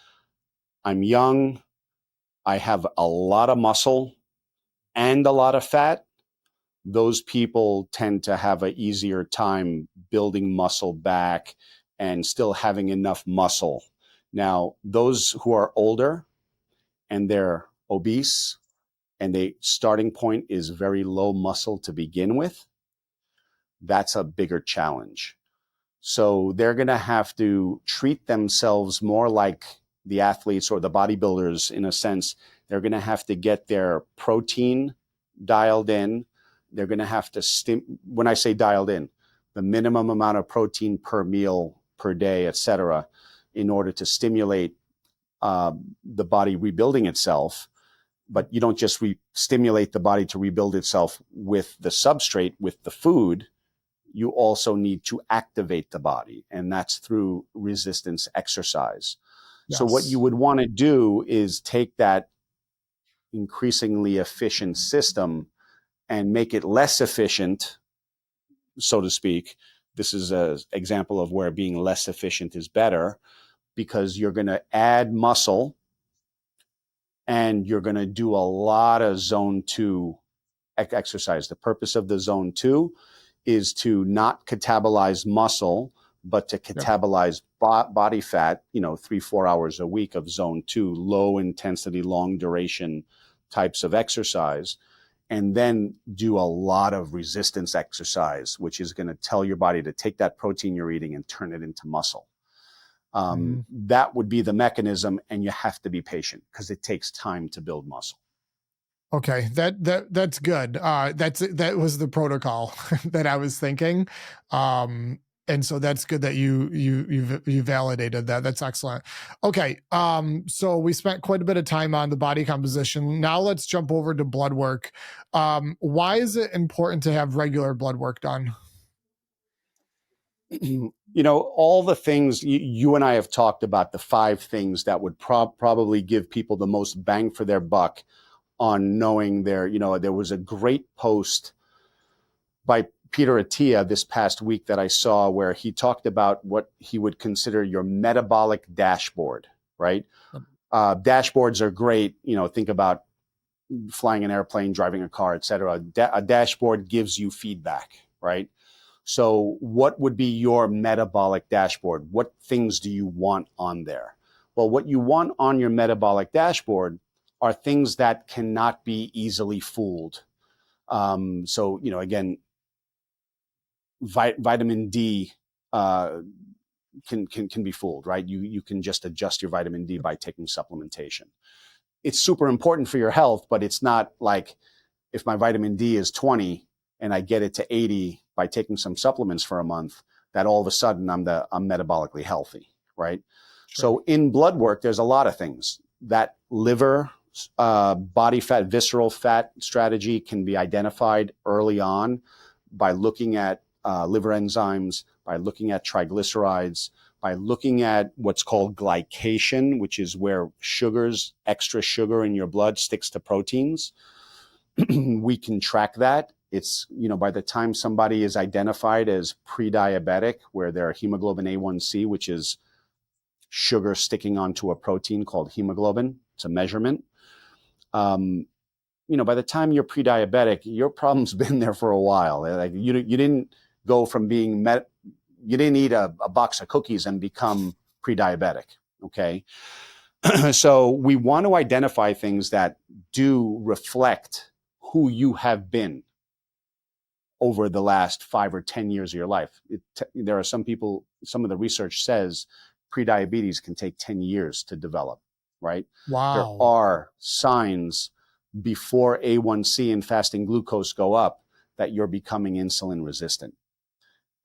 I'm young, I have a lot of muscle and a lot of fat, those people tend to have an easier time building muscle back and still having enough muscle. Now, those who are older and they're obese and the starting point is very low muscle to begin with, that's a bigger challenge. So they're going to have to treat themselves more like the athletes or the bodybuilders in a sense. They're going to have to get their protein dialed in. They're going to have to, when I say dialed in, the minimum amount of protein per meal per day, et cetera, in order to stimulate the body rebuilding itself. But you don't just stimulate the body to rebuild itself with the substrate, with the food. You also need to activate the body, and that's through resistance exercise. So what you Yes. would want to do is take that increasingly efficient system and make it less efficient, so to speak. This is an example of where being less efficient is better, because you're going to add muscle and you're going to do a lot of zone 2 exercise. The purpose of the zone 2 is to not catabolize muscle, but to Yeah. catabolize body fat, 3-4 hours a week of zone 2, low intensity, long duration types of exercise. And then do a lot of resistance exercise, which is going to tell your body to take that protein you're eating and turn it into muscle. Mm-hmm. That would be the mechanism, and you have to be patient because it takes time to build muscle. Okay, that's good. That was the protocol that I was thinking. And so that's good that you validated that. That's excellent. Okay. So we spent quite a bit of time on the body composition. Now let's jump over to blood work. Why is it important to have regular blood work done? All the things you and I have talked about, the 5 things that would probably give people the most bang for their buck on knowing there was a great post by Peter Attia this past week that I saw where he talked about what he would consider your metabolic dashboard, right? Dashboards are great. Think about flying an airplane, driving a car, et cetera. A dashboard gives you feedback, right? So what would be your metabolic dashboard? What things do you want on there? Well, what you want on your metabolic dashboard are things that cannot be easily fooled. So, again, vitamin D can be fooled, right? You can just adjust your vitamin D by taking supplementation. It's super important for your health, but it's not like if my vitamin D is 20 and I get it to 80 by taking some supplements for a month, that all of a sudden I'm metabolically healthy, right? Sure. So in blood work, there's a lot of things. That liver, body fat, visceral fat strategy can be identified early on by looking at liver enzymes, by looking at triglycerides, by looking at what's called glycation, which is where extra sugar in your blood sticks to proteins. We can track that. It's, by the time somebody is identified as pre-diabetic, where their hemoglobin A1C, which is sugar sticking onto a protein called hemoglobin. It's a measurement. By the time you're pre-diabetic, your problem's been there for a while. Like you didn't go from being you didn't eat a box of cookies and become pre-diabetic. Okay. So we want to identify things that do reflect who you have been over the last 5 or 10 years of your life. There are some people, some of the research says prediabetes can take 10 years to develop, right? Wow. There are signs before A1C and fasting glucose go up that you're becoming insulin resistant.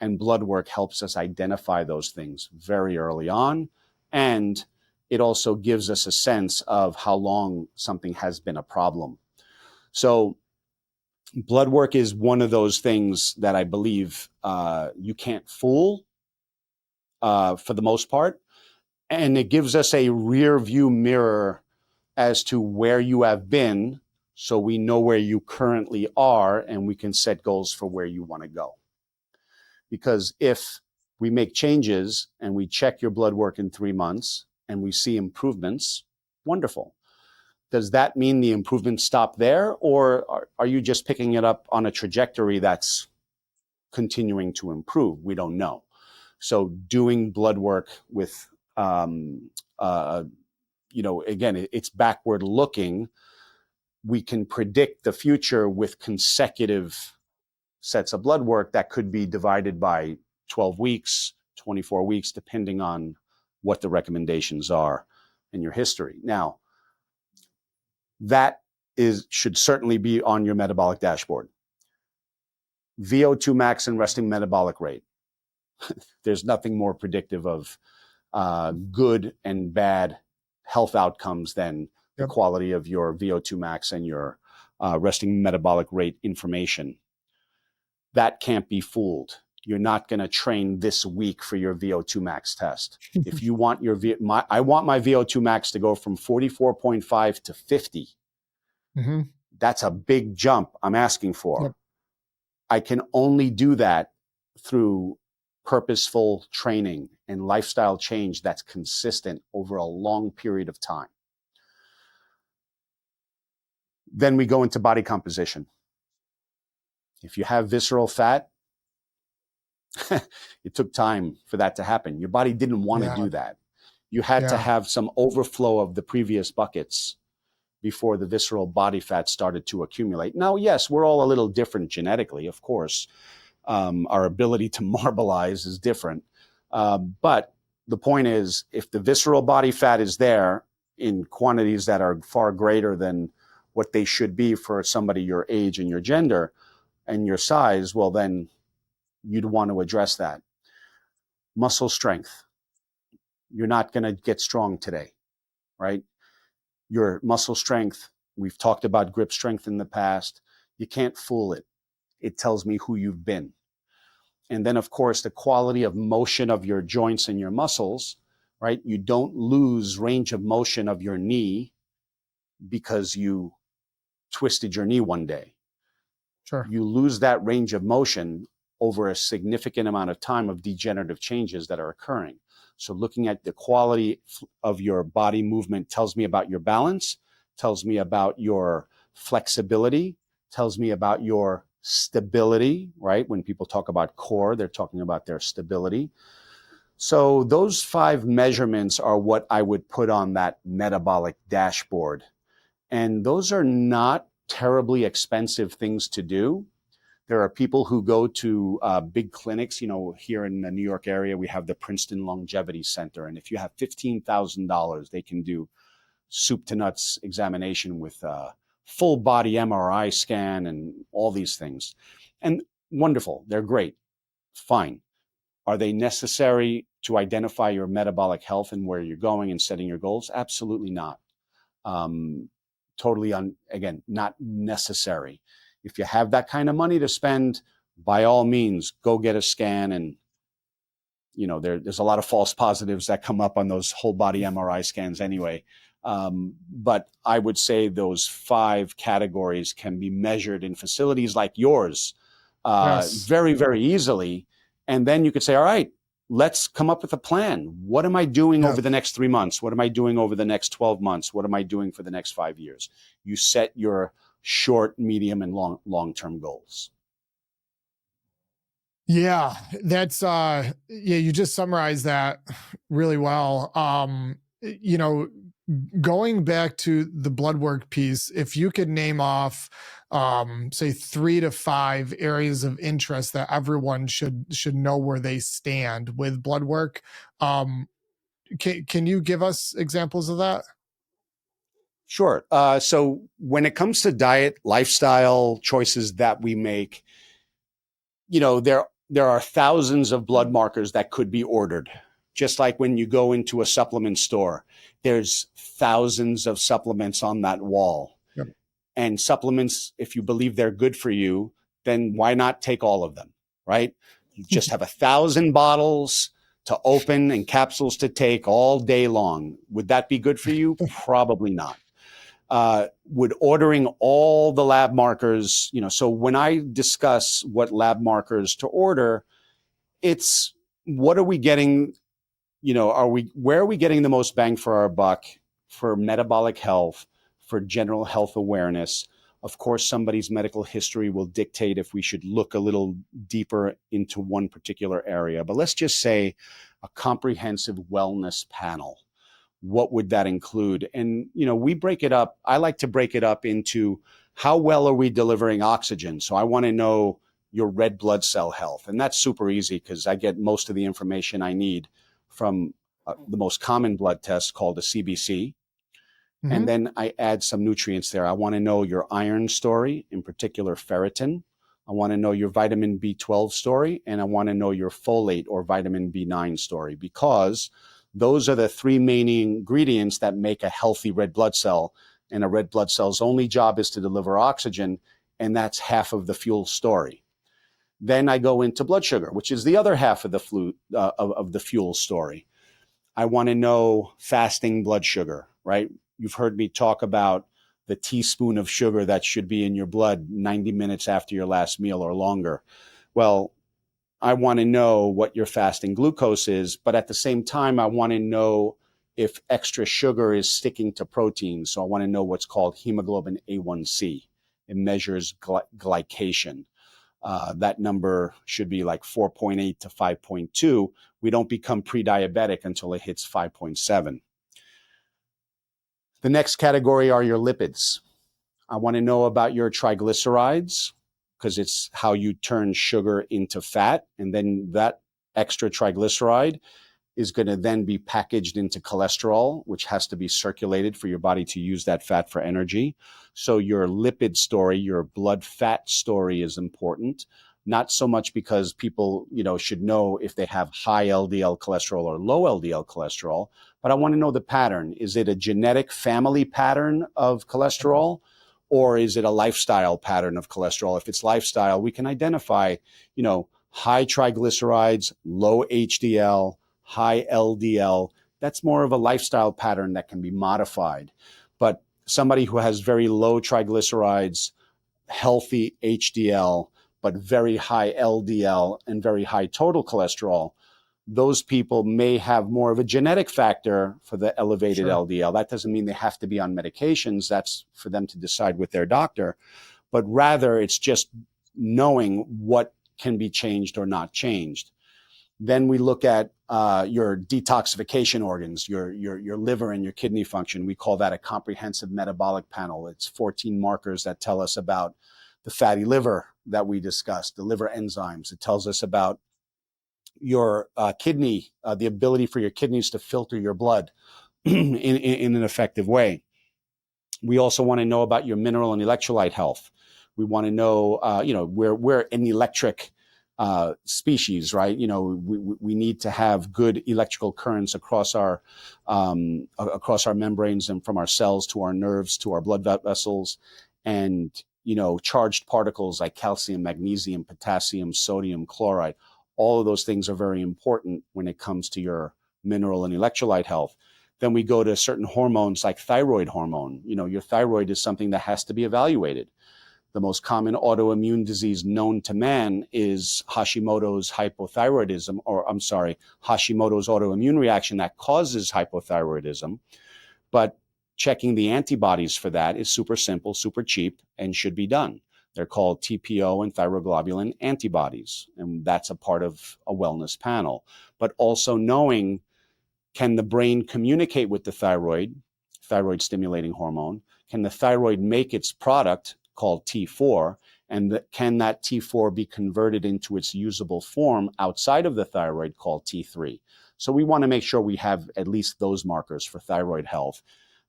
And blood work helps us identify those things very early on. And it also gives us a sense of how long something has been a problem. So blood work is one of those things that I believe you can't fool for the most part. And it gives us a rear view mirror as to where you have been, so we know where you currently are and we can set goals for where you want to go. Because if we make changes and we check your blood work in 3 months and we see improvements, wonderful. Does that mean the improvements stop there, or are you just picking it up on a trajectory that's continuing to improve? We don't know. So doing blood work with, again, it's backward looking. We can predict the future with consecutive sets of blood work that could be divided by 12 weeks, 24 weeks, depending on what the recommendations are in your history. Now, that should certainly be on your metabolic dashboard. VO2 max and resting metabolic rate. There's nothing more predictive of good and bad health outcomes than the quality of your VO2 max and your resting metabolic rate information. That can't be fooled. You're not going to train this week for your VO2 max test. If you want I want my VO2 max to go from 44.5 to 50. Mm-hmm. That's a big jump I'm asking for. Yep. I can only do that through purposeful training and lifestyle change that's consistent over a long period of time. Then we go into body composition. If you have visceral fat, it took time for that to happen. Your body didn't want to do that. You had to have some overflow of the previous buckets before the visceral body fat started to accumulate. Now, yes, we're all a little different genetically, of course. Our ability to marbleize is different. But the point is, if the visceral body fat is there in quantities that are far greater than what they should be for somebody your age and your gender and your size, well, then you'd want to address that. Muscle strength. You're not going to get strong today, right? Your muscle strength, we've talked about grip strength in the past. You can't fool it. It tells me who you've been. And then, of course, the quality of motion of your joints and your muscles, right? You don't lose range of motion of your knee because you twisted your knee one day. Sure. You lose that range of motion over a significant amount of time of degenerative changes that are occurring. So looking at the quality of your body movement tells me about your balance, tells me about your flexibility, tells me about your stability, right? When people talk about core, they're talking about their stability. So those 5 measurements are what I would put on that metabolic dashboard. And those are not terribly expensive things to do. There are people who go to big clinics. Here in the New York area, we have the Princeton Longevity Center. And if you have $15,000, they can do soup to nuts examination with full body MRI scan and all these things. And wonderful. They're great. Fine. Are they necessary to identify your metabolic health and where you're going and setting your goals? Absolutely not. Totally, again, not necessary. If you have that kind of money to spend, by all means, go get a scan. And, there's a lot of false positives that come up on those whole body MRI scans anyway. But I would say those 5 categories can be measured in facilities like yours very, very easily. And then you could say, all right, let's come up with a plan. What am I doing Yeah. over the next 3 months? What am I doing over the next 12 months? What am I doing for the next 5 years? You set your short, medium, and long-term goals. Yeah, that's yeah, you just summarized that really well. You know, going back to the blood work piece, if you could name off say 3 to 5 areas of interest that everyone should know where they stand with blood work, um can you give us examples of that? Sure. So when it comes to diet, lifestyle choices that we make, there are thousands of blood markers that could be ordered. Just like when you go into a supplement store, there's thousands of supplements on that wall. Yep. And supplements, if you believe they're good for you, then why not take all of them, right? You just have 1,000 bottles to open and capsules to take all day long. Would that be good for you? Probably not. Would ordering all the lab markers, so when I discuss what lab markers to order, it's what are we getting, where are we getting the most bang for our buck for metabolic health, for general health awareness? Of course, somebody's medical history will dictate if we should look a little deeper into one particular area. But let's just say a comprehensive wellness panel. What would that include? And, we break it up. I like to break it up into how well are we delivering oxygen? So I want to know your red blood cell health. And that's super easy because I get most of the information I need from the most common blood test called a CBC. And then I add some nutrients there. I want to know your iron story, in particular ferritin. I want to know your vitamin B12 story, and I want to know your folate or vitamin B9 story, because those are the 3 main ingredients that make a healthy red blood cell. And a red blood cell's only job is to deliver oxygen, and that's half of the fuel story. Then I go into blood sugar, which is the other half of the fuel story. I want to know fasting blood sugar, right? You've heard me talk about the teaspoon of sugar that should be in your blood 90 minutes after your last meal or longer. Well, I want to know what your fasting glucose is, but at the same time, I want to know if extra sugar is sticking to protein. So I want to know what's called hemoglobin A1C. It measures glycation. That number should be like 4.8 to 5.2. We don't become pre-diabetic until it hits 5.7. The next category are your lipids. I want to know about your triglycerides, because it's how you turn sugar into fat. And then that extra triglyceride is going to then be packaged into cholesterol, which has to be circulated for your body to use that fat for energy. So your lipid story, your blood fat story is important. Not so much because people, should know if they have high LDL cholesterol or low LDL cholesterol, but I want to know the pattern. Is it a genetic family pattern of cholesterol? Or is it a lifestyle pattern of cholesterol? If it's lifestyle, we can identify, high triglycerides, low HDL, high LDL. That's more of a lifestyle pattern that can be modified. But somebody who has very low triglycerides, healthy HDL, but very high LDL and very high total cholesterol, those people may have more of a genetic factor for the elevated LDL. That doesn't mean they have to be on medications. That's for them to decide with their doctor. But rather, it's just knowing what can be changed or not changed. Then we look at your detoxification organs, your liver and your kidney function. We call that a comprehensive metabolic panel. It's 14 markers that tell us about the fatty liver that we discussed, the liver enzymes. It tells us about your kidney, the ability for your kidneys to filter your blood in an effective way. We also want to know about your mineral and electrolyte health. We want to know, we're an electric species, right? We need to have good electrical currents across our membranes and from our cells to our nerves to our blood vessels, and charged particles like calcium, magnesium, potassium, sodium, chloride. All of those things are very important when it comes to your mineral and electrolyte health. Then we go to certain hormones like thyroid hormone. Your thyroid is something that has to be evaluated. The most common autoimmune disease known to man is Hashimoto's hypothyroidism, or I'm sorry, Hashimoto's autoimmune reaction that causes hypothyroidism. But checking the antibodies for that is super simple, super cheap, and should be done. They're called TPO and thyroglobulin antibodies, and that's a part of a wellness panel. But also knowing, can the brain communicate with the thyroid stimulating hormone? Can the thyroid make its product called T4? And can that T4 be converted into its usable form outside of the thyroid called T3? So we want to make sure we have at least those markers for thyroid health,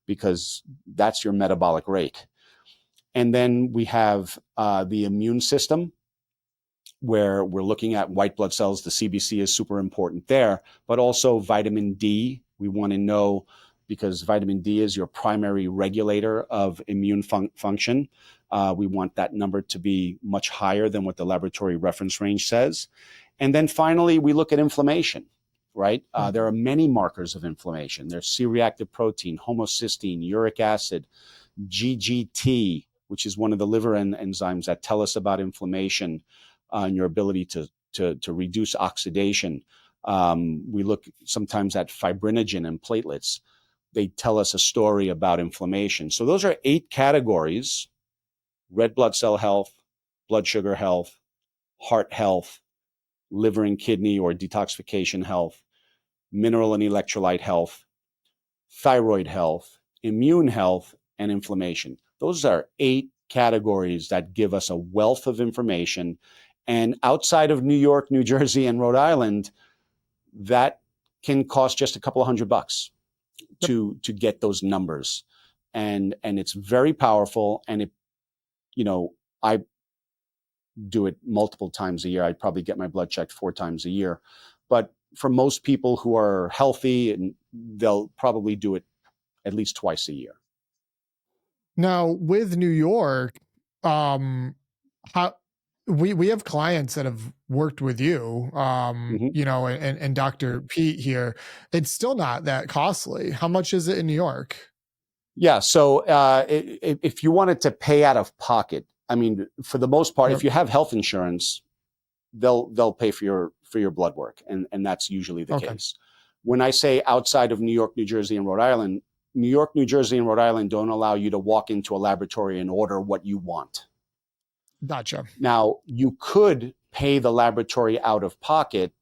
because that's your metabolic rate. And then we have the immune system, where we're looking at white blood cells. The CBC is super important there, but also vitamin D. We want to know, because vitamin D is your primary regulator of immune function. We want that number to be much higher than what the laboratory reference range says. And then finally, we look at inflammation, right? There are many markers of inflammation. There's C-reactive protein, homocysteine, uric acid, GGT, which is one of the liver enzymes that tell us about inflammation and your ability to reduce oxidation. We look sometimes at fibrinogen and platelets. They tell us a story about inflammation. So those are 8 categories: red blood cell health, blood sugar health, heart health, liver and kidney or detoxification health, mineral and electrolyte health, thyroid health, immune health, and inflammation. Those are 8 categories that give us a wealth of information. And outside of New York, New Jersey, and Rhode Island, that can cost just a couple of $100 to get those numbers. And it's very powerful. And I do it multiple times a year. I probably get my blood checked 4 times a year. But for most people who are healthy, and they'll probably do it at least twice a year. Now with New York, how we have clients that have worked with you, and Dr. Pete here. It's still not that costly. How much is it in New York? Yeah. So if you wanted to pay out of pocket, I mean, for the most part, if you have health insurance, they'll pay for your blood work, and that's usually the case. When I say outside of New York, New Jersey, and Rhode Island, New York, New Jersey, and Rhode Island don't allow you to walk into a laboratory and order what you want. Gotcha. Now, you could pay the laboratory out of pocket,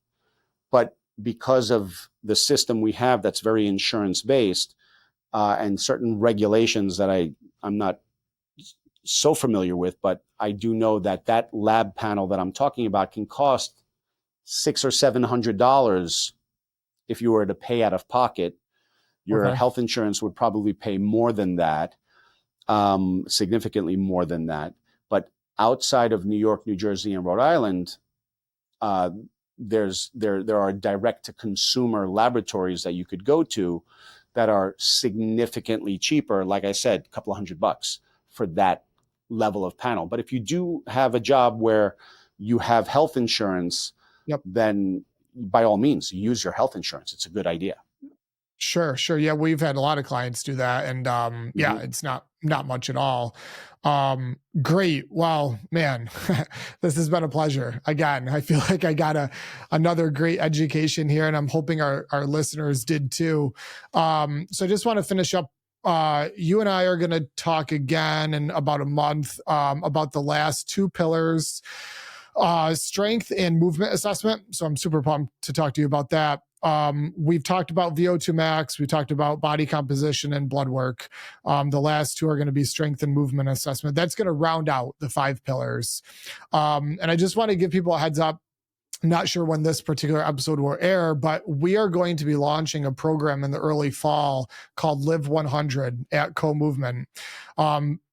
but because of the system we have that's very insurance-based, and certain regulations that I'm not so familiar with, but I do know that lab panel that I'm talking about can cost $600 or $700 if you were to pay out of pocket. Your health insurance would probably pay more than that, significantly more than that. But outside of New York, New Jersey, and Rhode Island, there are direct-to-consumer laboratories that you could go to that are significantly cheaper. Like I said, a couple of $100 for that level of panel. But if you do have a job where you have health insurance, then by all means, use your health insurance. It's a good idea. Sure. Yeah, we've had a lot of clients do that, and it's not much at all. Great. Well, man, this has been a pleasure. Again, I feel like I got another great education here, and I'm hoping our listeners did too. So I just want to finish up. You and I are going to talk again in about a month about the last 2 pillars, strength and movement assessment. So I'm super pumped to talk to you about that. We've talked about VO2 max. We talked about body composition and blood work. The last 2 are going to be strength and movement assessment. That's going to round out the 5 pillars. And I just want to give people a heads up. I'm not sure when this particular episode will air, but we are going to be launching a program in the early fall called Live 100 at Co-Movement.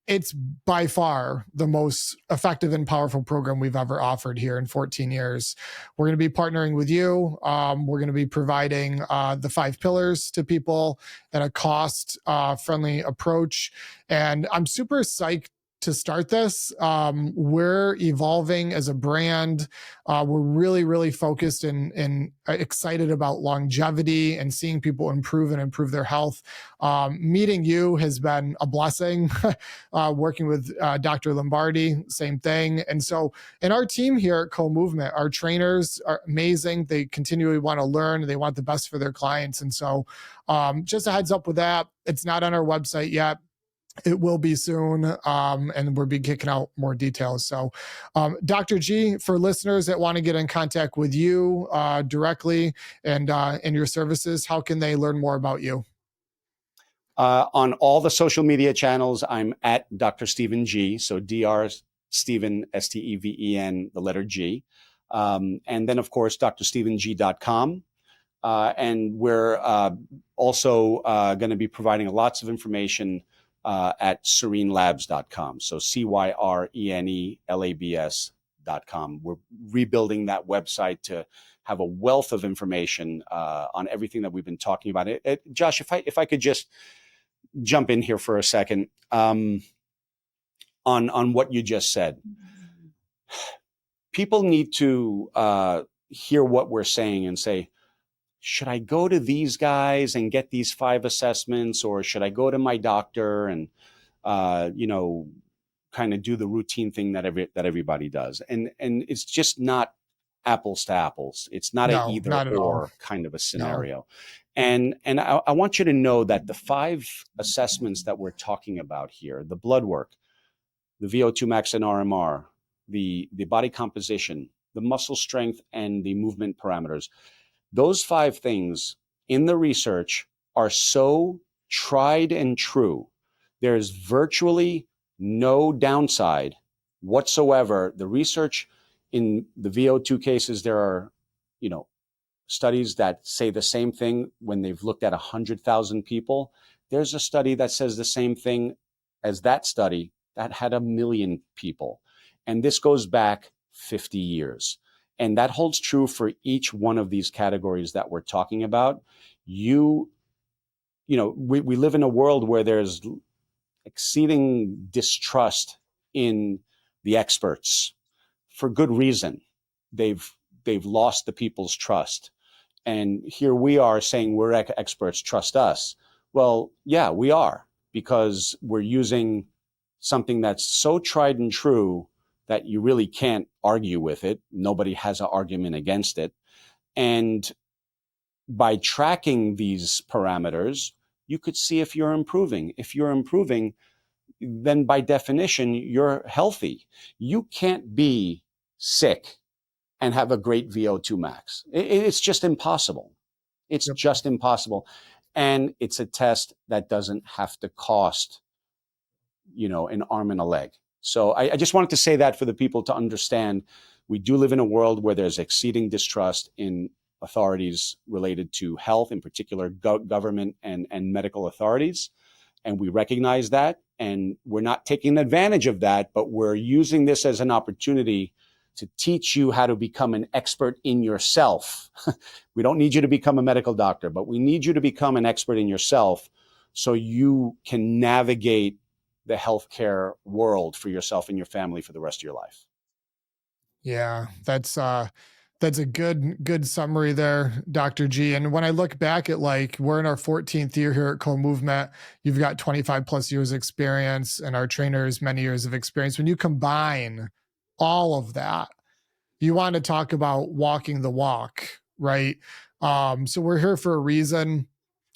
It's by far the most effective and powerful program we've ever offered here in 14 years. We're going to be partnering with you. We're going to be providing the 5 pillars to people at a cost friendly approach. And I'm super psyched to start this. We're evolving as a brand. We're really, really focused and excited about longevity and seeing people improve and improve their health. Meeting you has been a blessing. Working with Dr. Lombardi, same thing. And so, and our team here at Co-Movement, our trainers are amazing. They continually want to learn. They want the best for their clients. And so, just a heads up with that. It's not on our website yet. It will be soon, and we'll be kicking out more details. So, Dr. G, for listeners that want to get in contact with you directly and your services, how can they learn more about you? On all the social media channels, I'm at Dr. Steven G. So Dr. Steven, Steven, the letter G. And then, of course, drsteveng.com. And we're also going to be providing lots of information at cyrenelabs.com. So CYRENELABS.com. We're rebuilding that website to have a wealth of information on everything that we've been talking about. Josh, if I could just jump in here for a second on what you just said. People need to hear what we're saying and say, should I go to these guys and get these 5 assessments, or should I go to my doctor and, kind of do the routine thing that everybody does? And it's just not apples to apples. It's not an either or kind of a scenario. No. And I want you to know that the 5 assessments that we're talking about here, the blood work, the VO2 max and RMR, the body composition, the muscle strength, and the movement parameters, those 5 things in the research are so tried and true. There's virtually no downside whatsoever. The research in the VO2 cases, there are, studies that say the same thing when they've looked at 100,000 people. There's a study that says the same thing as that study that had 1 million people. And this goes back 50 years. And that holds true for each one of these categories that we're talking about. We live in a world where there's exceeding distrust in the experts for good reason. They've lost the people's trust. And here we are saying we're experts, trust us. Well, yeah, we are, because we're using something that's so tried and true that you really can't argue with it. Nobody has an argument against it. And by tracking these parameters, you could see if you're improving. If you're improving, then by definition, you're healthy. You can't be sick and have a great VO2 max. It's just impossible. It's just impossible. And it's a test that doesn't have to cost, an arm and a leg. So I just wanted to say that for the people to understand. We do live in a world where there's exceeding distrust in authorities related to health, in particular government and medical authorities. And we recognize that, and we're not taking advantage of that, but we're using this as an opportunity to teach you how to become an expert in yourself. We don't need you to become a medical doctor, but we need you to become an expert in yourself so you can navigate the healthcare world for yourself and your family for the rest of your life. Yeah, that's a good summary there, Dr. G. And when I look back at, we're in our 14th year here at Co-Movement, you've got 25 plus years experience, and our trainers, many years of experience. When you combine all of that, you want to talk about walking the walk, right? So we're here for a reason.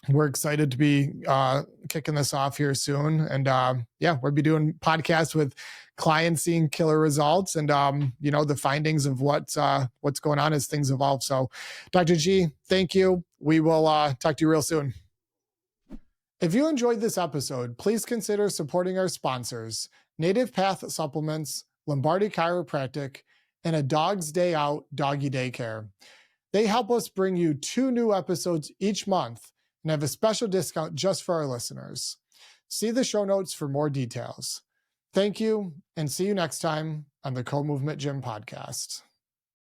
We're excited to be kicking this off here soon. And we'll be doing podcasts with clients seeing killer results and, the findings of what's going on as things evolve. So Dr. G, thank you. We will talk to you real soon. If you enjoyed this episode, please consider supporting our sponsors, Native Path Supplements, Lombardi Chiropractic, and A Dog's Day Out Doggy Daycare. They help us bring you 2 new episodes each month and have a special discount just for our listeners. See the show notes for more details. Thank you, and see you next time on the Co-Movement Gym podcast.